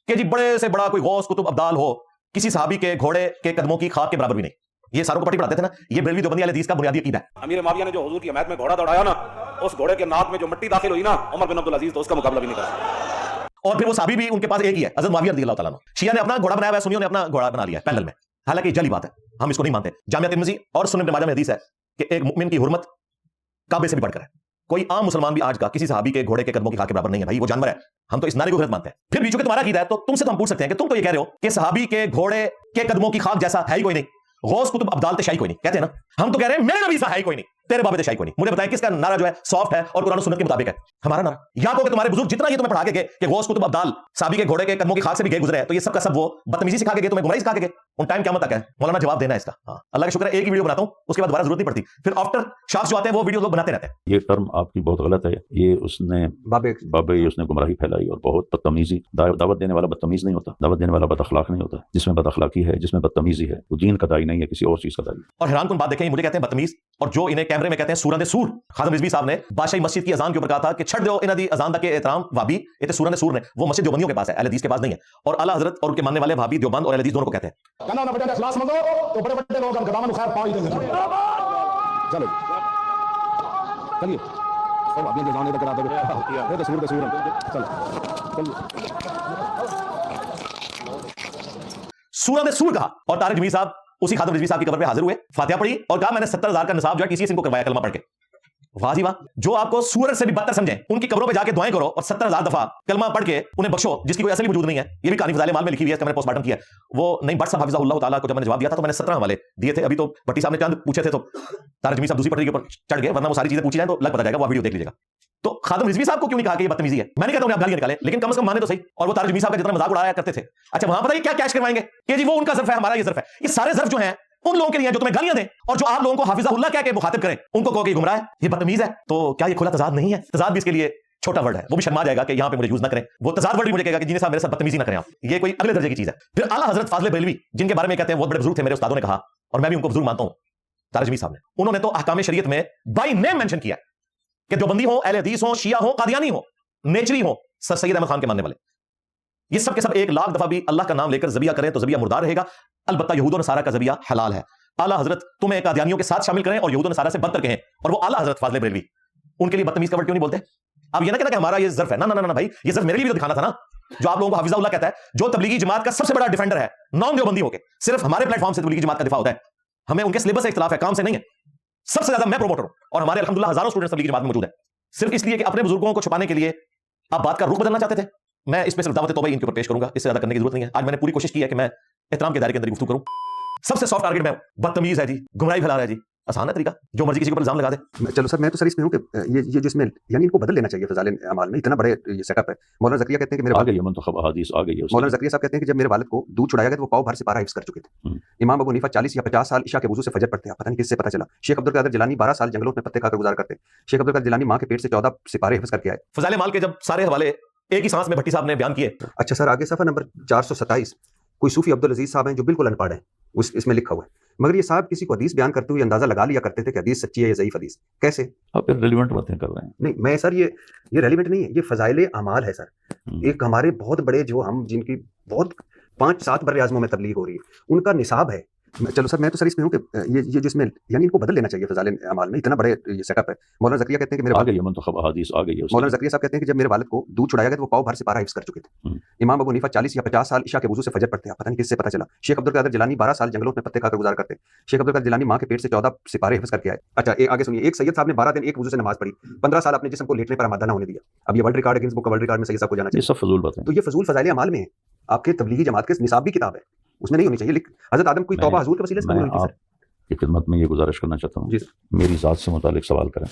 Speaker 2: कि जी बड़े से बड़ा कोई गौस कुतुब अब्दाल हो, किसी सहाबी के घोड़े के कदमों की खाक के बराबर भी नहीं। ये सारों को पट्टी पढ़ाते थे ना, ये बरेलवी देवबंदी अहले हदीस का बुनियादी अकीदा है।
Speaker 5: अमीर माविया ने जो हुजूर की हमायत में घोड़ा दौड़ाया ना, उस घोड़े के नाक में जो मिट्टी दाखिल हुई ना उमर बिन अब्दुल अजीज, तो उसका मुकाबला भी नहीं कर सकता।
Speaker 2: और फिर वो साहबी भी उनके पास एक ही है, हज़रत मुआविया रज़ियल्लाहु ताला अन्हु। शिया ने अपना घोड़ा बनाया हुआ है, सुन्नियों ने अपना घोड़ा बना लिया है पैरेलल में, हालांकि जली बात है, हम इसको नहीं मानते। जामिया तिर्मिज़ी और सुनन इब्न माजा में हदीस है कि एक मुमिन की हुर्मत काबे से भी बढ़कर है। कोई आम मुसलमान भी आज का किसी सहाबी के घोड़े के कदमों की खाक के बराबर नहीं है भाई, वो जानवर है। हम तो इस नारे को गलत मानते हैं। फिर भी चूंकि तुम्हारा अकीदा है तो तुमसे तो हम पूछ सकते हैं कि तुम तो ये कह रहे हो कि सहाबी के घोड़े के कदमों की खाक जैसा है ही कोई नहीं, गौस कुतुब अब्दाल ते शाही कोई नहीं, कहते हैं ना। हम तो कह रहे हैं मेरे नबी सा है ही कोई नहीं, तेरे बाबे ते शाही कोई नहीं। मुझे बताएं किसका नारा जो है सॉफ्ट है और कुरान और सुन्नत के मुताबिक है? हमारा नारा। या को कि तुम्हारे बुजुर्ग जितना ये तुम्हें पढ़ा के गए कि गौस कुतुब अब्दाल साहबी के घोड़े के कदमों की खाक से भी गए गुजरे हैं, तो ये सब का सब वो बदतमीजी सिखा के गए, तुम्हें गुमराही सिखा के गए। उन टाइम क़यामत तक है मौलाना जवाब देना है इसका। हाँ, अल्लाह का शुक्र है एक ही वीडियो बनाता हूं, उसके बाद दोबारा जरूरत नहीं पड़ती। फिर आफ्टर शॉक्स जो आते हैं वो वीडियो लोग बनाते रहते हैं।
Speaker 1: ये टर्म आपकी बहुत गलत है, ये उसने बाबे उसने गुमराही फैलाई और बहुत बदतमीजी। दावत देने वाला बदतमीज नहीं होता, दावत देने वाला बदअखलाक नहीं होता। जिसमें बदअखलाकी है, जिसमें बदतमीजी है, वो दीन का दाई नहीं है, किसी और चीज का दाई।
Speaker 2: और हैरान कुन बात देखें, मुझे कहते हैं बदतमीज, और जो इन्हें कैमरे में कहते हैं सूरन सूर। खादिम रिजवी साहब ने बादशाही मस्जिद की अजान के ऊपर कहा था कि छड़ दो इन्हां दी अजान तक के एहतराम वाबी, ये तो सूरन सूर ने, वो मस्जिद देवबंदियों के पास है, अहले हदीस के पास नहीं है। और आला हजरत और उनके मानने वाले भाभी देवबंद और अहले हदीस दोनों को कहते हैं।
Speaker 6: कहना ना बेटा इखलास मंगो तो बड़े बड़े लोग गदामन खैर पाई देंगे। चलो चलिए सब अपने के जाने तक करा दो, ये तो सूर चलो
Speaker 2: सूरन सूर कहा, और तारिक जमील साहब उसी खादिम रिजवी साहब की कब्र पे हाजिर हुए, फातिहा पढ़ी और कहा मैंने 70,000 का निसाब जो है टीसीएस इनको करवाया कलमा पढ़ के। वाह जी वाह, जो आपको सूरज से भी बदतर समझे उनकी कब्रों पे जाके दुआएं करो और 70,000 दफा कलमा पढ़ के उन्हें बख्शो, जिसकी कोई असली वजूद नहीं है। ये भी कहानी फज़ाइल माल में लिखी हुई है, इसका मैंने पोस्टमार्टम किया। वो नहीं भट्ट साहब हफिज़हुल्लाह ताला को जब मैंने जवाब दिया था तो मैंने 17 हवाले दिए थे। अभी तो भट्टी साहब ने चंद पूछे थे तो तारिक जमील साहब दूसरी पटरी के ऊपर चढ़ गए, वरना वो सारी चीजें पूछी जाए तो लग पता जाएगा, वो वीडियो देख लीजिएगा। तो खादिम रिजवी साहब को क्यों नहीं कहा कि ये बदतमीजी है? मैंने कहता हूं आप गालियां निकालें, लेकिन कम से कम माने तो सही। और वो तारिक जमील साहब का जितना मजाक उड़ाया करते थे, अच्छा वहां पता है क्या कैश करवाएंगे कि जी वो उनका ज़र्फ है, हमारा ये ज़र्फ है। ये सारे ज़र्फ जो हैं उन लोगों के लिए जो तुम्हें गालियां दें और जो आप लोगों को हाफिज़हुल्लाह कह के मुखातिब करें, उनको कहो कि गुमराह है, ये बदतमीज है। तो क्या ये खुला तजाद नहीं है? तजाद भी इसके लिए छोटा वर्ड है, वो भी शर्मा जाएगा कि यहाँ पे मुझे यूज ना करें। वो तजाद वर्ड भी मुझे कहेगा कि जी साहब मेरे साथ बदतमीजी ना करें आप, ये कोई अगले दर्जे की चीज है। फिर आला हजरत फाज़िल बरेलवी जिनके बारे में कहते हैं वो बड़े बुजुर्ग थे, मेरे उस्तादों ने कहा और मैं भी उनको बुजुर्ग मानता हूं, तारिक जमील साहब ने, उन्होंने तो अहकाम शरीयत में बाय नेम मेंशन किया कि देवबंदी हो, अहले हदीस हो, शिया हो, कादियानी हो, नेचरी हो, सर सैयद अहमद खान के मानने वाले, ये सब के सब 1 लाख दफा भी अल्लाह का नाम लेकर ज़बिया करें तो ज़बिया मुर्दार रहेगा। अलबत्ता यहूद और नसारा का ज़बिया हलाल है। आला हजरत तुम्हें कादियानियों के साथ शामिल करें और यहूद और नसारा से बदतर कहें, और वो आला हजरत फाज़िल बरेलवी उनके लिए बदतमीज का वर्ड क्यों नहीं बोलते? अब ये ना कहना कि हमारा ये ज़र्फ है, ना ना ना भाई, ये ज़र्फ मेरे लिए भी तो दिखाना था ना। जो आप लोगों को हाफिज़हुल्लाह कहता है, जो तबलीगी जमात का सबसे बड़ा डिफेंडर है, नॉन देवबंदी होके सिर्फ हमारे प्लेटफॉर्म से तबलीगी जमात का दिफा होता है। हमें उनके सिलेबस से इख्तिलाफ है, काम से नहीं है। सबसे ज्यादा मैं प्रोमोटर हूं और हमारे अल्हम्दुलिल्लाह हजारों स्टूडेंट्स तबलीगी जमात में मौजूद है, सिर्फ इसलिए कि अपने बुजुर्गों को छुपाने के लिए आप बात का रुख बदलना चाहते थे। मैं इस पे सिर्फ दावत तौबा इनके ऊपर पेश करूंगा, इससे ज्यादा करने की जरूरत नहीं है। आज मैंने पूरी कोशिश की है कि मैं एहतराम के दायरे के अंदर गुफ्तगू करूं। सबसे सॉफ्ट टारगेट में बदतमीज है जी, गुमराही फैला रहा है जी, आसान है तरीका, जो मर्जी किसी के ऊपर इल्जाम लगा दे।
Speaker 3: चलो सर, मैं तो सर इसमें हूँ कि ये जिसमें यानी इनको बदल लेना चाहिए फ़ज़ाइल अमाल में, इतना बड़े ये सेटअप है। मौलाना ज़करिया कहते हैं कि मेरे
Speaker 1: आ गई है मुंतखब अहादीस आ गई है।
Speaker 3: मौलाना ज़करिया साहब कहते हैं कि जब मेरे वालिद को दूध छुड़ाया गया तो वो पाव भर से पारा हिफ्ज़ कर चुके थे। इमाम अबू हनीफा 40 या 50 साल इशा के वुज़ू से फजर पढ़ते हैं, पता नहीं किससे पता चला। शेख अब्दुल कादिर जिलानी 12 साल जंगलों में पत्ते खाकर गुजार करते। शेख अब्दुल कादिर जिलानी माँ के पेट से 14 सिपारे हिफ्ज़ करके आए।
Speaker 2: फज़ाइल माल के जब सारे हवाले एक ही सांस में भट्टी साहब ने बयान किए।
Speaker 3: अच्छा सर, आगे सफ़ा नंबर 427 कोई सूफी अब्दुल अजीज साहब हैं जो बिल्कुल अनपढ़ हैं, इसमें लिखा हुआ है, मगर ये साहब किसी को हदीस बयान करते हुए अंदाजा लगा लिया करते थे कि हदीस सच्ची है या ज़ईफ हदीस। कैसे?
Speaker 1: आप फिर रेलिवेंट बातें कर रहे हैं।
Speaker 3: नहीं मैं सर ये रेलिवेंट नहीं है, ये फ़ज़ाइल अमाल है सर। एक हमारे बहुत बड़े जो हम जिनकी बहुत 5-7 बर्रे आज़मों में तबलीग हो रही है, उनका निसाब है चलो सर, मैं तो सर इसमें हूँ कि ये जिसमें यानी इनको बदल लेना चाहिए फ़ज़ाइल अमाल में, इतना बड़े ये सेटअप है। मौलाना ज़करिया कहते हैं कि मेरे
Speaker 1: आ गई है मुंतखब अहादीस आ गई है उसकी।
Speaker 3: मौलाना ज़करिया साहब कहते हैं कि जब मेरे वालिद को दूध छुड़ाया गया तो वो पाव भर से पारा हिफ्ज़ कर चुके थे। इमाम अबू हनीफा 40 या 50 साल इशा के वुज़ू से फजर पढ़ते हैं, पता नहीं किससे पता चला। शेख अब्दुल कादिर जिलानी 12 साल जंगलों में पत्ते खाकर गुजारा करते। शेख अब्दुल कादिर जिलानी माँ के पेट से 14 सिपारे हिफ्ज़ करके आए। अच्छा, आगे सुनिए, एक सैयद साहब ने 12 दिन एक वुज़ू से नमाज पढ़ी, 15 साल अपने जिस्म को लेटने पर आमादा न होने दिया। अब ये वर्ल्ड रिकॉर्ड गिनीज बुक का वर्ल्ड रिकॉर्ड में सैयद साहब को जाना
Speaker 1: ये
Speaker 3: चाहिए।
Speaker 1: सब फजूल बातें।
Speaker 3: तो ये फजूल फ़ज़ाइल अमाल में है, आपके तबलीगी जमात के निसाब की किताब है, उसमें नहीं होनी चाहिए। हज़रत आदम कोई
Speaker 1: मैं-
Speaker 3: तौबा हुजूर के वसीले से
Speaker 1: मैं
Speaker 3: कबूल हुई थी सर।
Speaker 1: आपकी खिदमत में ये गुजारिश करना चाहता हूँ,
Speaker 3: जी सर।
Speaker 1: मेरी ज़ात से मुतालिक सवाल करें,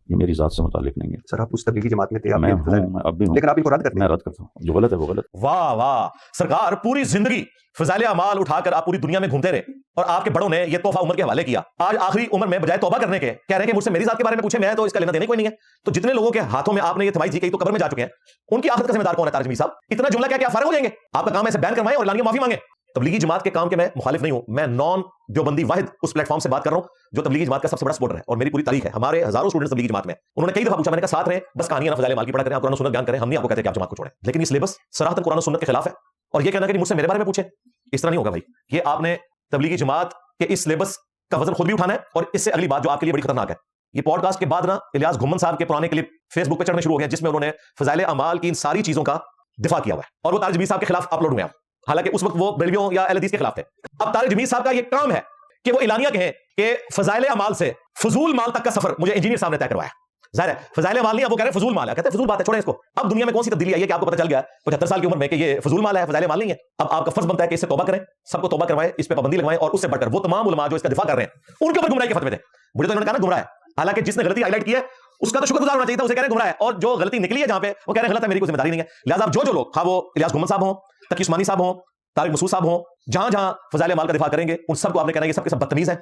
Speaker 1: ये मेरी ज़ात से मुतालिक नहीं है।
Speaker 3: सर आप उस तबलीगी जमात में थे, आप
Speaker 1: मैं
Speaker 3: ये
Speaker 1: हूँ,
Speaker 3: फ़ज़ाइल-
Speaker 1: मैं अब भी हूँ,
Speaker 3: लेकिन आप इनको रद्द करते
Speaker 1: मैं
Speaker 3: हैं।
Speaker 1: रद्द करता हूँ, जो गलत है वो गलत।
Speaker 2: वाह वाह, सरकार पूरी जिंदगी फजाइल अमाल उठाकर आप पूरी दुनिया में घूमते रहे और आपके बड़ों ने ये तोहफा उम्र के हवाले किया। आज आखिरी उम्र में बजाय तौबा करने के कह रहे हैं कि मुझसे मेरी जात के बारे में पूछे, मैं तो इसका लेना देने कोई नहीं है। तो जितने लोगों के हाथों में आपने ये थमाई थी, कई तो कब्र में जा चुके हैं, उनकी आखिरत का जिम्मेदार कौन है? तारिक जमील साहब, इतना जुमला क्या फारिग हो जाएंगे? आपका काम है इसे बैन करवाएं और लानिया माफी मांगे। तबलीगी जमात के काम के मैं मुखालिफ नहीं हूं, मैं नॉन देवबंदी वाहिद उस प्लेटफॉर्म से बात कर रहा हूं जो तबलीगी जमात का सबसे बड़ा सपोर्टर है और मेरी पूरी तारीख है। हमारे हजारों स्टूडेंट्स तबलीगी जमात में, उन्होंने कई दफा पूछा, मैंने कहा साथ रहे, बस कहानियां ना फजाइल अमाल की पढ़ा करें, आप कुरान और सुन्नत बयान करें, हम नहीं आपको कहते कि आप जमात को छोड़ें। लेकिन ये सिलेबस सराहतन कुरान और सुन्नत के खिलाफ है और ये कहना कि मुझसे मेरे बारे में पूछे, इस तरह नहीं होगा भाई। ये आपने तबलीगी जमात के इस सिलेबस का वजन खुद भी उठाना है और इससे अगली बात जो आपके लिए बड़ी खतरनाक है, ये पॉडकास्ट के बाद ना इलियास घुम्मन साहब के पुराने क्लिप फेसबुक पे चढ़ने शुरू हो गए जिसमें उन्होंने फजाइल अमाल की इन सारी चीजों का दिफा किया हुआ है और वो तारिक जमील साहब के खिलाफ अपलोड हुए हैं। हालांकि उस वक्त वो बेलवियों या अहले हदीस के खिलाफ थे। अब तारिक जमील साहब का ये काम है कि वो इलानिया कहें कि फजाइल अमाल से फजूल माल तक का सफर मुझे इंजीनियर साहब ने तय करवाया। जाहिर है फजाइल माल नहीं, अब वो कह रहे हैं फजूल माल है, कहते हैं फजूल बात है, छोड़ें इसको। अब दुनिया में कौन सी तब्दीली आई है कि आपको पता चल गया 75 साल की उम्र में कि ये फजूल माल है, फजाइल माल नहीं है। अब आपका फर्ज बनता है कि इससे तौबा करें, सबको तौबा करवाएं, इस पे पाबंदी लगवाएं और उससे बढ़कर वो तमाम उलमा जो इसका दिफा कर रहे हैं उनके ऊपर गुमराही के फतवे थे। मुझे तो इन्होंने कहा ना गुमराह है, हालांकि जिसने गलती हाईलाइट की है उसका तो शुक्रगुजार होना चाहिए था, उसे कह रहे गुमराह है, और जो गलती निकली है जहां पे वो कह रहे गलत है, मेरी कोई जिम्मेदारी नहीं है। लिहाजा अब जो लोग, खा वो इलियास घुम्मन साहब हो, तकी उस्मानी साहब हो, तारिक मसूद साहब हो, जहां जहां फजाइल अमाल का दिफा करेंगे उन सबको आपने कहना है ये सब के सब बदतमीज है,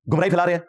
Speaker 2: गुमराही फैला रहे हैं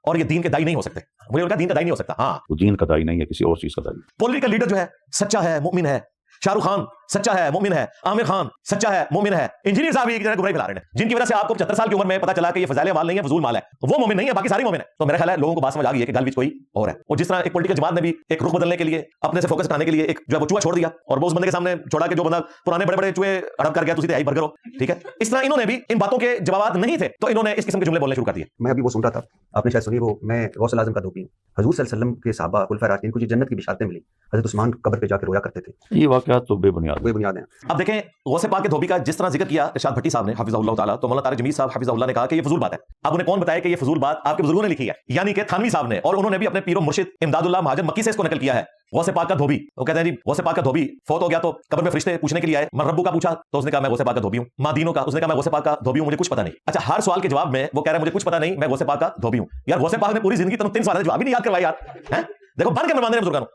Speaker 2: और ये दीन के दाई नहीं हो सकते। मुझे उनका दीन का दाई नहीं हो सकता। हाँ,
Speaker 1: वो दीन का दाई नहीं है, किसी और चीज का दाई।
Speaker 2: पॉलिटिकल लीडर जो है सच्चा है, मुमिन है, शाहरुख खान सच्चा है, मुमिन है, आमिर खान सच्चा है, मुमिन है, इंजीनियर साहब एक गुमराही फैला रहे हैं जिनकी वजह से आपको 75 साल की उम्र में पता चला कि ये फजाइल माल नहीं है, फजूल माल है, वो मुमिन नहीं है, बाकी सारी मुमिन है। तो मेरा ख्याल है लोगों को बात समझ आ गई है कि गालवीज कोई और है। और जिस तरह एक पॉलिटिकल जमात ने भी एक रुख बदलने के लिए, अपने से फोकस हटाने के लिए एक जो है वो चूहा छोड़ दिया और वो उस बंदे के सामने छोड़ा कि जो बंदा पुराने बड़े बड़े चूहे हड़प कर गया तो सीधे भर करो, ठीक है। इस तरह इन्होंने भी इन बातों के जवाब नहीं थे तो इन्होंने इस किस्म के जुमले बोलने शुरू कर दिए।
Speaker 3: मैं अभी वो सुन रहा था, आपने शायद सुनी, वो मैं गौसल आजम का धोबी हूँ। हजूर सल्लल्लाहु अलैहि वसल्लम के सहाबा खुलफाए राशिदीन को जो जन्नत की बिशारतें मिली, हजरत उस्मान कब्र पे जाकर रोया करते थे।
Speaker 1: ये वाकयात तो बेबुनियाद
Speaker 3: वही बुनियाद है।
Speaker 2: अब देखें गौसे पाक के धोबी का जिस तरह जिक्र किया इरशाद भट्टी साहब ने हफिज़हुल्लाह ताला, तो मौलाना तारिक जमील साहब हफिज़हुल्लाह ने कहा कि ये फजूल बात है। अब उन्हें कौन बताया कि ये फजूल बात आपके बुजुर्गों ने लिखी है, यानी कि थानवी साहब ने, और उन्होंने भी अपने पीरो मुर्शिद इमदादुल्लाह महाजन मक्की से इसको नकल किया है। गौसे पाक का धोबी, वो कहते हैं जी गौसे पाक का धोबी फौत हो गया तो कब्र में फरिश्ते पूछने के लिए आए, मन रब्बू का पूछा तो उसने कहा मैं गौसे पाक का धोबी हूं। मां दीनों का, उसने कहा मैं गौसे पाक का धोबी हूं, मुझे कुछ पता नहीं। अच्छा, हर सवाल के जवाब में वो कह रहा है मुझे कुछ पता नहीं, मैं गौसे पाक का धोबी हूं। यार गौसे पाक ने पूरी जिंदगी तुम 3 सवाल जवाब ही नहीं याद करवाए यार, हैं? देखो बन के मेहमान ने बुजुर्गों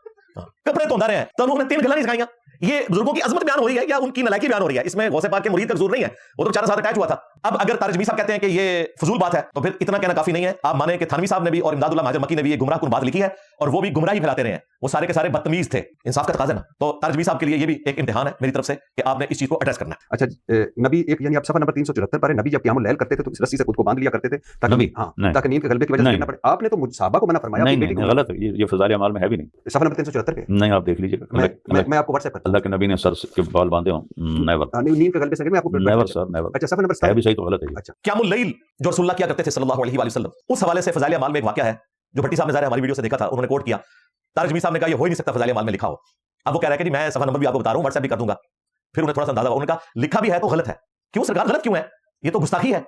Speaker 2: कपड़े धोंदा रहे हैं तो उन्होंने 3 गल्ला नहीं सिखाइयां। ये बुजुर्गों की अजमत बयान हो रही है या उनकी नलायकी बयान हो रही है? इसमें गौसे पाक के मुरीद का कसूर नहीं है, वो तो बेचारा साथ अटैच हुआ था। अब अगर तारिक जमील साहब कहते हैं कि ये फजूल बात है तो फिर इतना कहना काफी नहीं है। आप माने कि थानवी साहब ने भी और इमदादुल्लाह महाजन मक्की ने भी ये गुमराह कुन बात लिखी है और वो भी गुमराही फैलाते रहे हैं, वो सारे के सारे बदतमीज थे। इंसाफ का तकाज़ा ना। तो तारिक जमील साहब के लिए ये भी एक इम्तिहान है मेरी तरफ से कि आपने इस चीज को एड्रेस करना है।
Speaker 3: अच्छा, नबी एक, यानी आप सफा नंबर 374 पर है, नबी जब क़यामुल लैल करते थे तो इस रस्सी से खुद को बांध लिया करते थे ताकि
Speaker 1: नबी?
Speaker 3: हाँ,
Speaker 1: नहीं।
Speaker 3: ताकि नींद के गलबे की वजह से
Speaker 1: नहीं।
Speaker 3: गिरना पड़े। आपने तो साहबा को मना फरमाया,
Speaker 1: नहीं
Speaker 3: अपनी
Speaker 1: नहीं
Speaker 3: बेटी
Speaker 1: गलत है, ये फजाइल अमाल में है भी नहीं।
Speaker 3: को। सफा नंबर 374 पे
Speaker 1: नहीं, आप देख लीजिएगा,
Speaker 3: मैं आपको व्हाट्सएप करता
Speaker 1: अल्लाह के नबी ने सर के बाल बांधे हो, नेवर
Speaker 3: हूं। नींद के गलबे से मैं आपको
Speaker 1: नेवर सर नेवर।
Speaker 3: अच्छा, सफा नंबर
Speaker 1: है भी सही तो गलत है।
Speaker 3: अच्छा,
Speaker 2: क़यामुल लैल जो रसूलुल्लाह किया करते थे सल्लल्लाहु अलैहि वसल्लम, उस हवाले से फजाइल अमाल में एक वाकया है जो भट्टी साहब ने ज़ाहिर हमारी वीडियो से देखा था, उन्होंने कोट किया। तारिक जमील साहब ने कहा ये हो ही नहीं सकता फजाइल अमाल में लिखा हो। अब वो कह रहा है कि जी मैं सफा नंबर भी आपको बता रहा हूं, व्हाट्सएप भी कर दूंगा। फिर उन्हें थोड़ा सा अंदाजा हुआ, उन्होंने कहा लिखा भी है तो गलत है। क्यों सरकार, गलत क्यों है? ये तो गुस्ताखी है,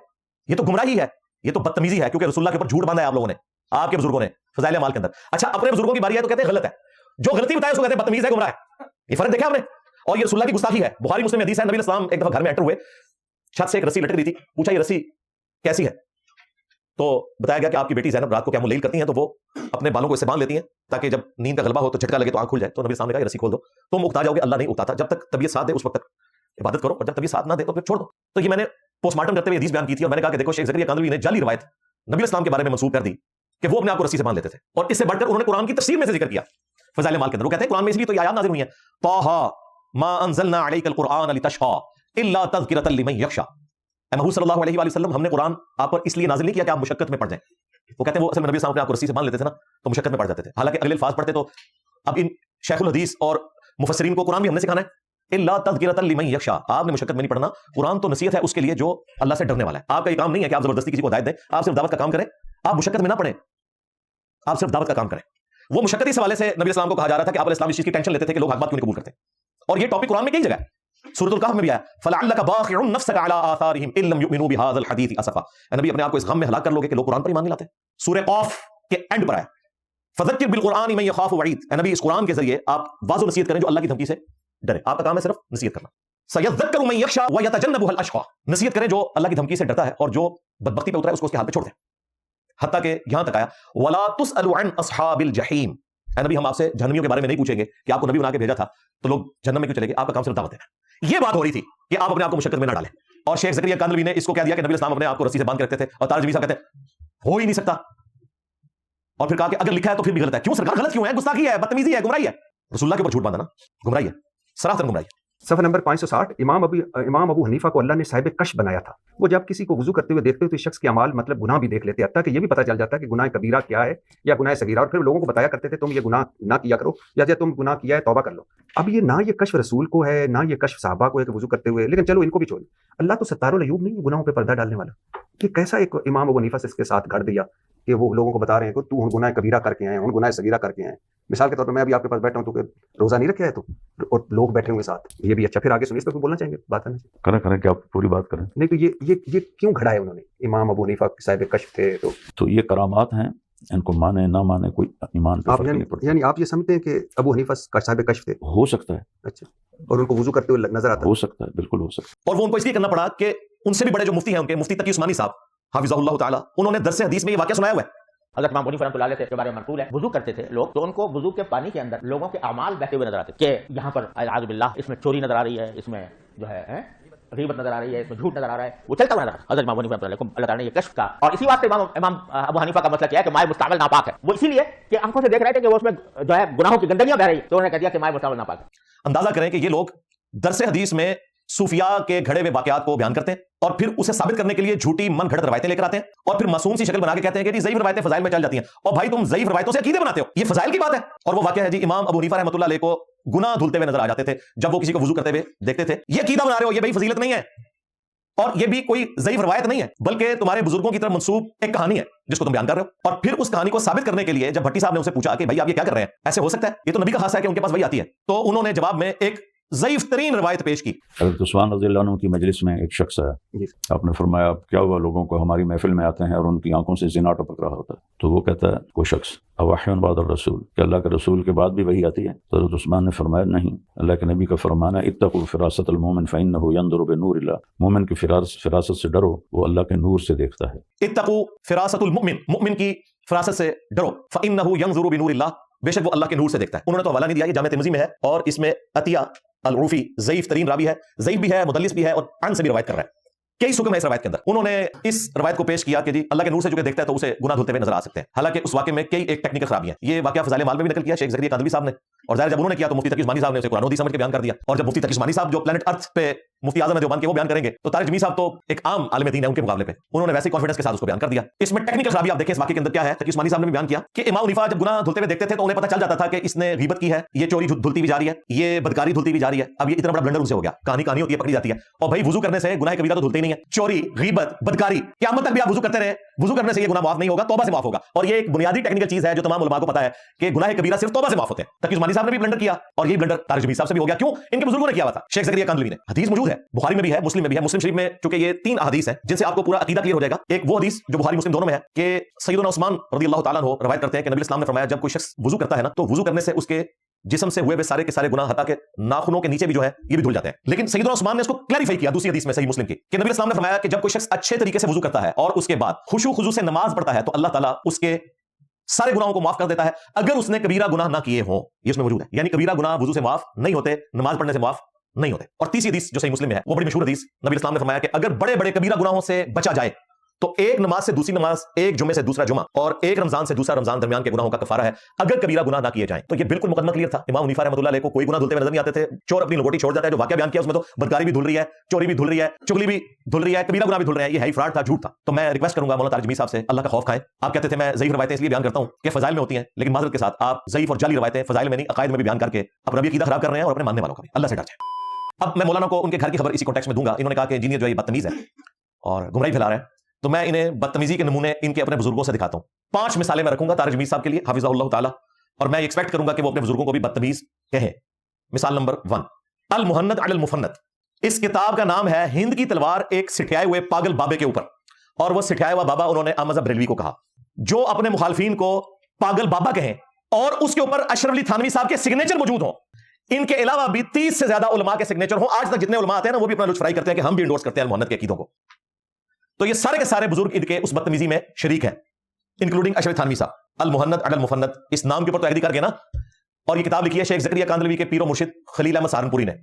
Speaker 2: ये तो गुमराही है, ये तो बदतमीजी है, क्योंकि रसूलुल्लाह के ऊपर झूठ बांधा है आप लोगों ने, आपके बुजुर्गों ने फजाइल अमाल के अंदर। अच्छा, अपने बुजुर्गों की बारी है तो कहते हैं गलत है, जो गलती बताए उसको कहते हैं बदतमीज है, गुमराह है। ये फर्क देखा आपने? और ये रसूलुल्लाह की गुस्ताखी है। बुखारी मुस्लिम में हदीस है, नबी अलैहिस्सलाम एक दफा घर में एंटर हुए, छत से एक रस्सी लटक रही थी, पूछा ये रस्सी कैसी है? तो बताया गया कि आपकी बेटी ज़ैनब रात को क़यामुल लैल करती हैं तो वो अपने बालों को इससे बांध लेती हैं ताकि जब नींद का गलबा हो तो झटका लगे तो आंख खुल जाए। तो नबी साहब ने कहा ये रस्सी खोल दो, तुम उकता जाओगे, अल्लाह नहीं उकताता। जब तक तबीयत साथ दे उस वक्त तक इबादत करो और जब तबीयत साथ ना दे तो फिर छोड़ दो। तो ये मैंने पोस्टमार्टम करते हुए हदीस बयान की थी और मैंने कहा कि देखो शेख ज़करिया कांदलवी ने जाली रवायत नबी इस्लाम के बारे में मंसूब कर दी कि वो अपने आप को रस्सी से बांध लेते थे, और इससे बढ़कर उन्होंने कुरान की तफसीर में से जिक्र किया फजाइल अमाल के अंदर। वो कहते हैं कुरान में इसलिए तो ये आयत नाज़िल हुई है, ताहा मा अंज़लना अलैकल कुरआन लितशक़ा इल्ला तज़किरतन लिमन यख़शा। महबूब सल्लल्लाहु अलैहि वसल्लम, हमने कुरान आप पर इसलिए नाज़िल नहीं किया कि आप मुशक्कत में पड़ जाएं। वो कहते हैं वो असल में नबी साहब ने आपको रस्सी से बांध लेते थे ना तो मुशक्कत में पड़ जाते थे। हालांकि अगले अल्फाज पढ़ते तो अब इन शेखुल हदीस और मुफस्सिरीन को कुरान भी हमने सिखाना है इल्ला तज़किरतन लिमन यख्शा, आपने मुशक्कत में नहीं पढ़ना, कुरान तो नसीहत है उसके लिए जो अल्लाह से डरने वाला है। आपका ये काम नहीं है कि आप जबरदस्ती किसी को हिदायत दें, आप सिर्फ दावत का काम करें, आप मुशक्कत में ना पड़ें, आप सिर्फ दावत का काम करें। वो मुशक्कत इस हवाले से नबी इस्लाम को कहा जा रहा था कि आप इस्लाम इस चीज की टेंशन लेते थे कि लोग हक बात क्यों नहीं कबूल करते, और ये टॉपिक कुरान में कई जगह है, सूरतुल कहफ में भी आया, फलअल्लका बाखिउन नफ्सका अला आथारिहिम इन लम युमिनू बिहाज़ल हदीथ असफा, नबी अपने आप को इस गम में हलाक कर लोगे कि लोग कुरान पर ईमान नहीं लाते। सूरह क़ाफ के एंड पर आया, फज़क्किर बिल कुरान मन यखाफु वईद, नबी इस कुरान के जरिए आप वाज़ो नसीहत करें जो अल्लाह की धमकी से डरे, आपका काम है सिर्फ नसीहत करना। सयज़्ज़करु मन यख्शा व यतजन्नबुहुल अशक़ा, नसीहत करें जो अल्लाह की धमकी से डरता है और जो बदबख्ती पे उतरा है उसको उसके हाल पे छोड़ दे। हत्ता कि यहां तक आया वला तुसअलु अन अस्हाबिल जहीम, नबी हम आपसे जहन्नमियों के बारे में नहीं पूछेंगे कि आपको नबी बना के भेजा था तो लोग जहन्नम में क्यों चले गए, आपका काम सिर्फ दावत देना। ये बात हो रही थी कि आप अपने आप को मुशक्कत में ना डालें, और शेख ज़करिया कांदलवी ने इसको कह दिया कि नबी इस्लाम अपने आप को रस्सी से बांध के रखते थे, और तारिक जमील साहब कहते हैं हो ही नहीं सकता, और फिर कहा कि अगर लिखा है तो फिर भी गलत है। क्यों सरकार, गलत क्यों है, गुस्ताखी है, बदतमीजी है, गुमराही है, रसूलुल्लाह के ऊपर झूठ बांधना गुमराही है, सरासर गुमराही है।
Speaker 3: सफ़ा नंबर 560, इमाम अबू हनीफा को अल्लाह ने साहिब कश्फ बनाया था। वो जब किसी को वुजू करते हुए देखते तो इस शख्स के अमाल मतलब गुनाह भी देख लेते, हत्ता कि ये भी पता चल जाता कि गुनाह कबीरा क्या है या गुनाह सगीरा, और फिर लोगों को बताया करते थे तुम ये गुनाह ना किया करो, या तुम गुनाह किया है तौबा कर लो। अब ये ना ये कश्फ रसूल को है ना ये कश्फ साहबा को है कि वुजू करते हुए, लेकिन चलो इनको भी छोड़, अल्लाह तो सत्तारुल अयूब नहीं है गुनाहों पर पर्दा डालने वाला, कि कैसा एक इमाम अबू हनीफा से इसके साथ घड़ दिया कि वो लोगों को बता रहे हैं कि तू गुनाह कबीरा करके आए, गुनाह सगीरा करके आए। मिसाल के तौर पर मैं अभी आपके पास बैठा हूँ तो रोजा नहीं रखे है तो, और लोग बैठे हुए साथ, ये भी अच्छा। फिर आगे सुनिए, इस पर बोलना चाहेंगे, बात करना चाहिए,
Speaker 1: करें कि आप पूरी बात करें।
Speaker 3: नहीं तो ये क्यों घड़ा है उन्होंने, इमाम अबू हनीफा साहिब कश्फ थे
Speaker 1: तो ये करामात हैं, इनको माने ना माने कोई ईमान पे
Speaker 3: आप
Speaker 1: फर्क नहीं पड़ता।
Speaker 3: यानी आप ये समझते हैं कि अबू हनीफा साहिब कश्फ थे?
Speaker 1: हो सकता है,
Speaker 3: अच्छा, और उनको वुजू करते हुए नजर आता
Speaker 1: हो सकता है, बिल्कुल हो सकता है।
Speaker 2: और वो उनको इसलिए करना पड़ा कि उनसे भी बड़े जो मुफ्ती हैं उनके, मुफ्ती तकी उस्मानी साहब हाफिज़हुल्लाह ताला, उन्होंने दरस हदीस में ये वाकया सुनाया हुआ है।
Speaker 7: हज़रत इमाम बुनी रहमतुल्लाह अलैह के बारे में मनक़ूल है, वुजू करते थे लोग तो उनको वुजू के पानी के अंदर लोगों के अमाल बहते हुए नजर आते कि यहाँ पर आज़ बिल्लाह इसमें चोरी नजर आ रही है, इसमें जो है ग़ीबत नजर आ रही है, इसमें झूठ नजर आ रहा है, वो चलता हुआ नजर। हज़रत इमाम बुनी रहमतुल्लाह अलैह को अल्लाह ताला ने ये कश्फ का, और इसी वास्ते इमाम अबू हनीफा का मसला क्या है कि माए मुस्तामिल नापाक है, वो इसीलिए कि आंखों से देख रहे थे कि वो उसमें जो है गुनाहों की गंदगियां बह रही, तो उन्होंने कह दिया कि माए मुस्तामिल नापाक है।
Speaker 2: अंदाजा करें कि ये लोग दरस हदीस में सूफिया के घड़े हुए वाकयात को बयान करते हैं और फिर उसे साबित करने के लिए झूठी मन घड़त रवायतें लेकर आते हैं, और फिर मासूम सी शक्ल बना के कहते हैं कि जी ज़ईफ रवायतें फजाइल में चल जाती हैं। और भाई तुम ज़ईफ रवायतों से अकीदे बनाते हो, ये फजाइल की बात है। और वो वाकया है जी, इमाम अबू हनीफा रहमतुल्लाह अलैह को गुनाह धुलते हुए नजर आ जाते थे जब वो किसी को वुजू करते हुए देखते थे। ये अकीदा बना रहे हो, ये भाई फजीलत नहीं है, और ये भी कोई ज़ईफ रवायत नहीं है, बल्कि तुम्हारे बुजुर्गों की तरफ मंसूब एक कहानी है जिसको तुम बयान कर रहे हो। और फिर उस कहानी को साबित करने के लिए जब भट्टी साहब ने उनसे पूछा कि भाई आप ये क्या कर रहे हैं, ऐसे हो सकता है, ये तो नबी का खासा है कि उनके पास वही आती है, तो उन्होंने जवाब में एक ज़ईफ तरीन रवायत पेश की।
Speaker 1: हज़रत उस्मान रज़ियल्लाहु अन्हु की मजलिस में एक शख्स आया,
Speaker 3: जी।
Speaker 1: आपने फरमाया क्या हुआ, लोगों को हमारी महफिल में आते हैं और उनकी आंखों से ज़िना टपक रहा होता है, तो वो कहता है कोई शख्स अवाहन बाद रसूल, कि अल्लाह के रसूल के बाद भी वही आती है? तो हज़रत उस्मान ने फरमाया नहीं, अल्लाह के नबी का फरमाना है इत्तक़ू फ़िरासतल मोमिन फ़इन्नहु यंज़ुरु बिनूरिल्लाह, मोमिन की फिरासत से डरो, वो अल्लाह के नूर से देखता है।
Speaker 2: इत्तक़ू फ़िरासतुल मुमिन, मुमिन की फिरासत से डरो, फ़इन्नहु यंज़ुरु बिनूरिल्लाह, बेशक वो अल्लाह के नूर से देखता है। उन्होंने तो हवाला नहीं दिया, ये जामे तिर्मिज़ी में है, और इसमें अतिया अल-रूफ़ी ज़ईफ तरीन रावी है, ज़ईफ भी है, मुदल्लिस भी है, और अन से भी रवायत कर रहा है। कई सुकम है इस रवायत के अंदर। उन्होंने इस रवायत को पेश किया कि जी अल्लाह के नूर से जो देखता है तो उसे गुनाह धुलते हुए नजर आ सकते हैं। हालांकि उस वाकये में कई एक टेक्निकल खराबियां, ये वाकया फज़ाइल माल में भी नकल किया शेख ज़करिया कांदलवी साहब ने, और ज़ाहिर जब उन्होंने किया तो मुफ्ती तकी उस्मानी साहब ने उसे कुरान हदीस समझ के बयान कर दिया, और जब मुफ्ती तकी उस्मानी साहब जो प्लेनेट अर्थ पे मुफ्ती आज़म है देवबंद के वो बयान करेंगे तो तारिक जमील साहब तो एक आम आलिम दीन है, उनके मुकाबले पे उन्होंने वैसे कॉन्फिडेंस के साथ उसको बयान कर दिया। इसमें टेक्निकल खराबी आप देखें इस वाकये के अंदर क्या है। तकी उस्मानी साहब ने भी बयान किया कि इमाम हनीफा जब गुनाह धुलते हुए देखते थे तो उन्हें पता चल जाता था कि इसने ग़ीबत की है, ये चोरी धुलती भी जा रही है, ये बदकारी धुलती भी जा रही है। अब ये इतना बड़ा ब्लंडर उनसे हो गया, कहानी होती है, पकड़ी जाती है। और भाई वुजू करने से गुनाह कबीरा तो धुलते ही नहीं है, चोरी ग़ीबत बदकारी क़यामत तक भी आप वुजू करते रहे, वुजू करने से ये गुनाह माफ नहीं होगा, तौबा से माफ होगा। और ये एक बुनियादी टेक्निकल चीज है जो तमाम उलमा को पता है कि गुनाह कबीरा सिर्फ तौबा से माफ होते हैं। तकी उस्मानी साहब ने भी ब्लंडर किया, और ये ब्लंडर तारिक जमील साहब से भी हो गया। क्यों? इनके बुजुर्गों ने किया हुआ था, शेख ज़करिया कांदलवी ने। हदीस मौजूद है, बुखारी में भी है, मुस्लिम में भी है। मुस्लिम शरीफ में चूंकि ये 3 हदीस है जिनसे आपको पूरा अकीदा क्लियर हो जाएगा। एक वो हदीस जो बुखारी मुस्लिम दोनों में है कि सैयदना उस्मान रज़ियल्लाहु ताला अन्हु रवायत करते हैं कि नबी इस्लाम ने फरमाया जब कोई शख्स वुजू करता है ना तो वुजू करने से उसके जिस्म से हुए वे सारे के सारे गुनाह हत्ता के नाखूनों के नीचे भी जो है ये भी धुल जाते हैं। लेकिन सैयदना उस्मान ने इसको क्लैरिफाई किया दूसरी हदीस में सही मुस्लिम की कि नबी इस्लाम ने फरमाया कि जब कोई शख्स अच्छे तरीके से वुजू करता है और उसके बाद खुशू खुजू से नमाज पढ़ता है तो अल्लाह ताला उसके सारे गुनाहों को माफ कर देता है अगर उसने कबीरा गुनाह ना किए हों। ये उसमें मौजूद है, यानी कबीरा गुनाह वुजू से माफ नहीं होते, नमाज पढ़ने से माफ नहीं होते। और तीसरी हदीस जो सही मुस्लिम में है वो बड़ी मशहूर हदीस, नबी इस्लाम ने फरमाया कि अगर बड़े बड़े कबीरा गुनाहों से बचा जाए तो एक नमाज से दूसरी नमाज, एक जुमे से दूसरा जुमा, और एक रमजान से दूसरा रमजान दरमियान के गुनाहों का कफारा है अगर कबीरा गुनाह ना किए जाएं। तो ये बिल्कुल मुकदमा क्लियर था। इमाम हनीफा रहमतुल्लाह अलैह को कोई गुनाह धुलते हुए नजर नहीं आते थे। चोर अपनी लंगोटी छोड़ जाता है, जो वाकया बयान किया उसमें तो बदकारी भी धुल रही है, चोरी भी धुल रही है, चुगली भी धुल रही है, कबीरा गुनाह भी धुल रहे हैं। ये है फ्रॉड था, झूठ था। तो मैं रिक्वेस्ट करूंगा मौलाना तारिक जमील साहब से, अल्लाह का खौफ खाएं। आप कहते थे मैं ज़ईफ रवायतें इसलिए बयान करता हूं कि फजाइल में होती हैं, लेकिन माजरत के साथ आप ज़ईफ और जाली रवायतें फजाइल में नहीं अकायद में भी बयान करके अपना भी अकीदा खराब कर रहे हैं और अपने मानने वालों का भी। अल्लाह से डर जाए। अब मैं मौलाना को उनके घर की खबर इसी कॉन्टेक्स्ट में दूंगा। इन्होंने कहा कि इंजीनियर जो है ये बदतमीज है और गुमराही फैला रहा है, तो मैं इन्हें बदतमीजी के नमूने इनके अपने बुजुर्गों से दिखाता हूँ। 5 मिसालें मैं रखूंगा तारिक जमील साहब के लिए हाफिज़हुल्लाह ताला, और मैं एक्सपेक्ट करूंगा कि वो अपने बुजुर्गों को भी बदतमीज कहें। मिसाल नंबर 1, अल मुहन्नद अल मुफन्नद। इस किताब का नाम है हिंद की तलवार एक सिठियाए हुए पागल बाबे के ऊपर, और वो सिठियाया हुआ बाबा उन्होंने अहमद बरेलवी को कहा, जो अपने मुखालफीन को पागल बाबा कहें और उसके ऊपर अशरफ अली थानवी साहब के सिग्नेचर मौजूद हों। इनके अलावा भी 30 से ज्यादा उलमा के सिग्नेचर हों। आज तक जितने उलमा आते हैं ना, वो भी अपना लुत्फ करते हैं कि हम भी इंडोर्स करते हैं मुहन्नद के अकीदों को। तो ये सारे के सारे बुजुर्ग इनके उस बदतमीजी में शरीक हैं, इंक्लूडिंग अशरफ थानवी साहब। अल मुहन्नद अल मुफन्नद, इस नाम के ऊपर तो एग्री कर गए ना। और ये किताब लिखी है शेख ज़करिया कांदलवी के पीरो मुर्शिद खलील अहमद सहारनपुरी ने,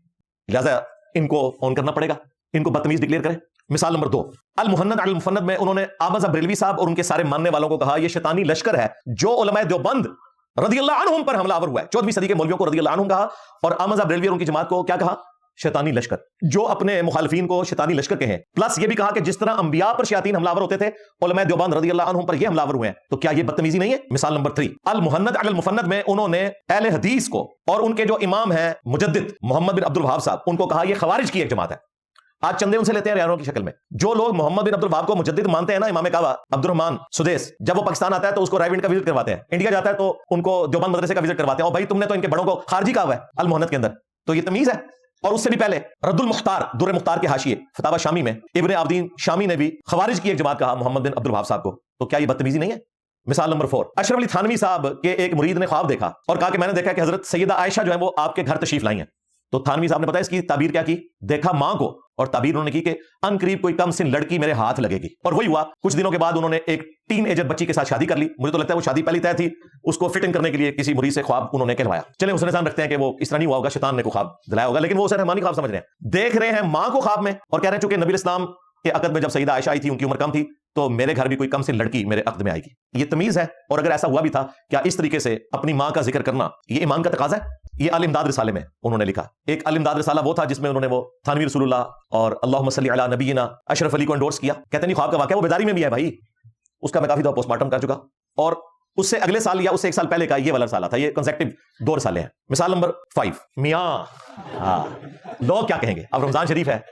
Speaker 2: लिहाजा इनको ऑन करना पड़ेगा, इनको बदतमीज डिक्लेयर करें। मिसाल नंबर 2, अल मुहन्नद अल मुफन्नद में उन्होंने अहमद बरेलवी साहब और उनके सारे मानने वालों को कहा यह शैतानी लश्कर है जो उलमाए देवबंद रदियल्लाहु अन्हुम पर हमलावर हुआ है। 14वीं सदी के मौलवियों को रदियल्लाहु अन्हुम कहा और अहमद बरेलवी और उनकी जमात को क्या कहा? शैतानी लश्कर, जो अपने मुखालफीन को शैतानी लश्कर कहें। प्लस ये भी कहा कि जिस तरह अंबिया पर शयातीन हमलावर होते थे, उलमाए देवबंद रदियल्लाहु अन्हुम पर ये हमलावर हुए हैं, तो क्या ये बदतमीजी नहीं है? मिसाल नंबर 3, अल मुहन्नद अल मुफन्नद में उन्होंने अहले हदीस को और उनके जो इमाम है मुजद्दिद मोहम्मद बिन अब्दुल वहाब साहब, उनको कहा यह खवारिज की एक जमात है। आज चंदे उनसे लेते हैं रियानों की शक्ल में। जो लोग मोहम्मद बिन अब्दुल वहाब को मुजद्दिद मानते हैं ना, इमाम काबा अब्दुर्रहमान सुदेस, जब वो पाकिस्तान आता है तो उसको रायविंड का विजिट करवाते हैं, इंडिया जाता है तो उनको देवबंद मदरसे का विजिट करवाते हैं, और भाई तुमने तो इनके बड़ों को खारजी कहा हुआ है अल मुहन्नद के अंदर, तो ये तमीज है। और उससे भी पहले रद्दुल मुख्तार, दुर्र मुख्तार के हाशिए फतावा शामी में इब्ने आबदीन शामी ने भी खवारिज की एक जमात कहा मोहम्मद बिन अब्दुल वहाब साहब को, तो क्या ये बदतमीजी नहीं है? मिसाल नंबर 4, अशरफ अली थानवी साहब के एक मुरीद ने ख्वाब देखा और कहा कि मैंने देखा कि हजरत सैयदा आयशा जो है वो आपके घर तशरीफ लाई हैं। तो थानवी साहब ने पता है इसकी ताबीर क्या की? देखा मां को, और ताबीर उन्होंने की कि अनकरीब कोई कम सिन लड़की मेरे हाथ लगेगी। और वही हुआ। कुछ दिनों के बाद उन्होंने एक टीन एजर बच्ची के साथ शादी कर ली। मुझे तो लगता है वो शादी पहले तय थी, उसको फिट इन करने के लिए किसी मुरीद से ख्वाब उन्होंने कहलवाया। चले उसने ध्यान रखते हैं कि वो इस तरह नहीं हुआ होगा, शैतान ने को ख्वाब दिलाया होगा, लेकिन वो उसे रहमानी ख्वाब समझ रहे हैं। देख रहे हैं मां को ख्वाब में और कह रहे हैं चूंकि नबी इस्लाम के अकद में जब सईदा आयशा आई थी उनकी उम्र कम थी, तो मेरे घर भी कोई कम सिन लड़की मेरे अकद में आएगी। ये तमीज है। और अगर ऐसा हुआ भी था, क्या इस तरीके से अपनी मां का जिक्र करना ये ईमान का तकाजा है? ये अल इमदाद रिसाले में उन्होंने लिखा। एक अल इमदाद रिसाला वो था जिसमें उन्होंने वो थानवी रसूलुल्लाह और अल्लाहुम्मा सल्ली अला नबीना अशरफ अली को एंडोर्स किया। कहते नहीं ख्वाब का वाकया वो बेदारी में भी है भाई, उसका मैं काफी दफा पोस्टमार्टम कर चुका। और उससे अगले साल या उससे 1 साल पहले का ये वाला रिसाला था। ये कंसेक्टिव 2 रिसाले हैं। मिसाल नंबर 5, मियाँ, लोग क्या कहेंगे? अब रमजान शरीफ है,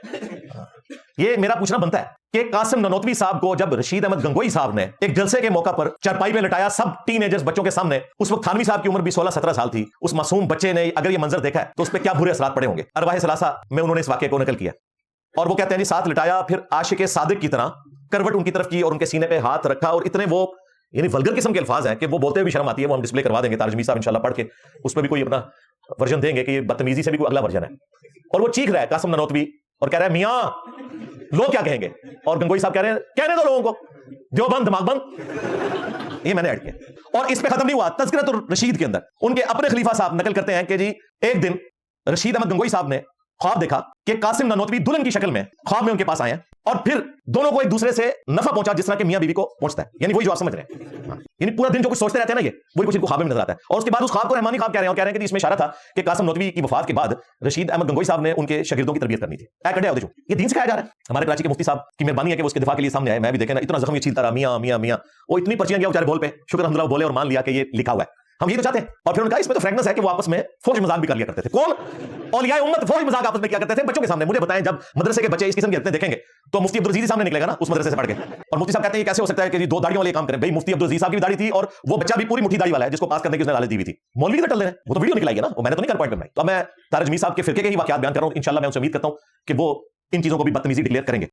Speaker 2: ये मेरा पूछना बनता है कि कासिम ननोतवी साहब को जब रशीद अहमद गंगोई साहब ने एक जलसे के मौका पर चारपाई पे लटाया सब टीनेजर्स बच्चों के सामने, उस वक्त थानवी साहब की उम्र भी 16-17 साल थी, उस मासूम बच्चे ने अगर ये मंजर देखा है तो उस पर क्या बुरे असरात पड़े होंगे। अरवाह सलासा में उन्होंने इस वाकये को नकल किया और वो कहते हैं जी साथ लिटाया, फिर आशिक सादिक की तरह करवट उनकी तरफ की और उनके सीने पे हाथ रखा, और इतने वो यानी वल्गर किस्म के अल्फाज हैं कि वो बोलते हुए भी शर्म आती है। वो हम डिस्प्ले करवा देंगे, तारिक जमील साहब इंशाल्लाह पढ़ के उस पर भी कोई अपना वर्जन देंगे कि ये बदतमीजी से भी कोई अगला वर्जन है। और वो चीख रहा है कासिम ननोतवी और कह रहा है मियाँ लोग क्या कहेंगे, और गंगोई साहब कह रहे हैं कहने दो लोगों को, देवबंद दिमाग बंद। ये मैंने ऐड किया। और इस पे खत्म नहीं हुआ। तज़किरतुर रशीद के अंदर उनके अपने खलीफा साहब नकल करते हैं कि जी एक दिन रशीद अहमद गंगोई साहब ने ख्वाब देखा कि कासिम ननोतवी दुल्हन की शक्ल में ख्वाब में उनके पास आए हैं और फिर दोनों को एक दूसरे से नफा पहुंचा जिस तरह के मियां बीवी को पहुंचता है। यानी वही जो आप समझ रहे हैं, यानी पूरा दिन जो कुछ सोचते रहते हैं ना, ये वही कुछ इनको ख्वाब में नजर आता है। और उसके बाद उस ख्वाब को रहमानी ख्वाब कह रहे हैं और कह रहे हैं कि इसमें इशारा था कि कासिम ननोतवी की वफात के बाद रशीद अहमद गंगोई साहब ने उनके शागिर्दों की तरबियत करनी थी। ये दीन सिखाया जा रहा है। हमारे कराची के मुफ्ती साहब की मेहरबानी है कि वो उसके दिफा के लिए सामने आए। मैं भी देखे ना, इतना जख्म छीलता रहा, मियां मियां मियां, वो इतनी पर्चियां गया बेचारे बोल पे, शुक्र अल्हम्दुलिल्लाह बोले और मान लिया कि ये लिखा हुआ है। हम ये तो चाहते हैं। और फिर उन्होंने कहा इसमें तो फ्रैंकनेस है कि वो आपस में फौज मजाक भी कर लिया करते थे। कौन? औलिया उम्मत फौज मजाक आपस में क्या करते थे बच्चों के सामने। मुझे बताएं, जब मदरसे के बच्चे इस किस्म के हरकतें देखेंगे तो मुफ्ती अब्दुल अजीज सामने निकलेगा ना उस मदरसे से पढ़ के, और मुफ्ती साहब कहते हैं ये कैसे हो सकता है कि जी 2 दाढ़ियों वाले काम करें। भाई मुफ्ती अब्दुल अजीज साहब की भी दाढ़ी थी और वो बच्चा भी पूरी मुट्ठी दाढ़ी वाला है जिसको पास करने की उसने लालच दी हुई थी। मौलवी तो टल रहे हैं, वो तो वीडियो निकलाई है ना, वो मैंने तो नहीं कर पॉइंट बनाई। तो मैं तारिक जमील साहब के फिरके के ही वाकयात बयान कर रहा हूं। इंशाल्लाह मैं उसे उम्मीद करता हूं कि वो इन चीजों को भी बदतमीजी डिक्लेयर करेंगे।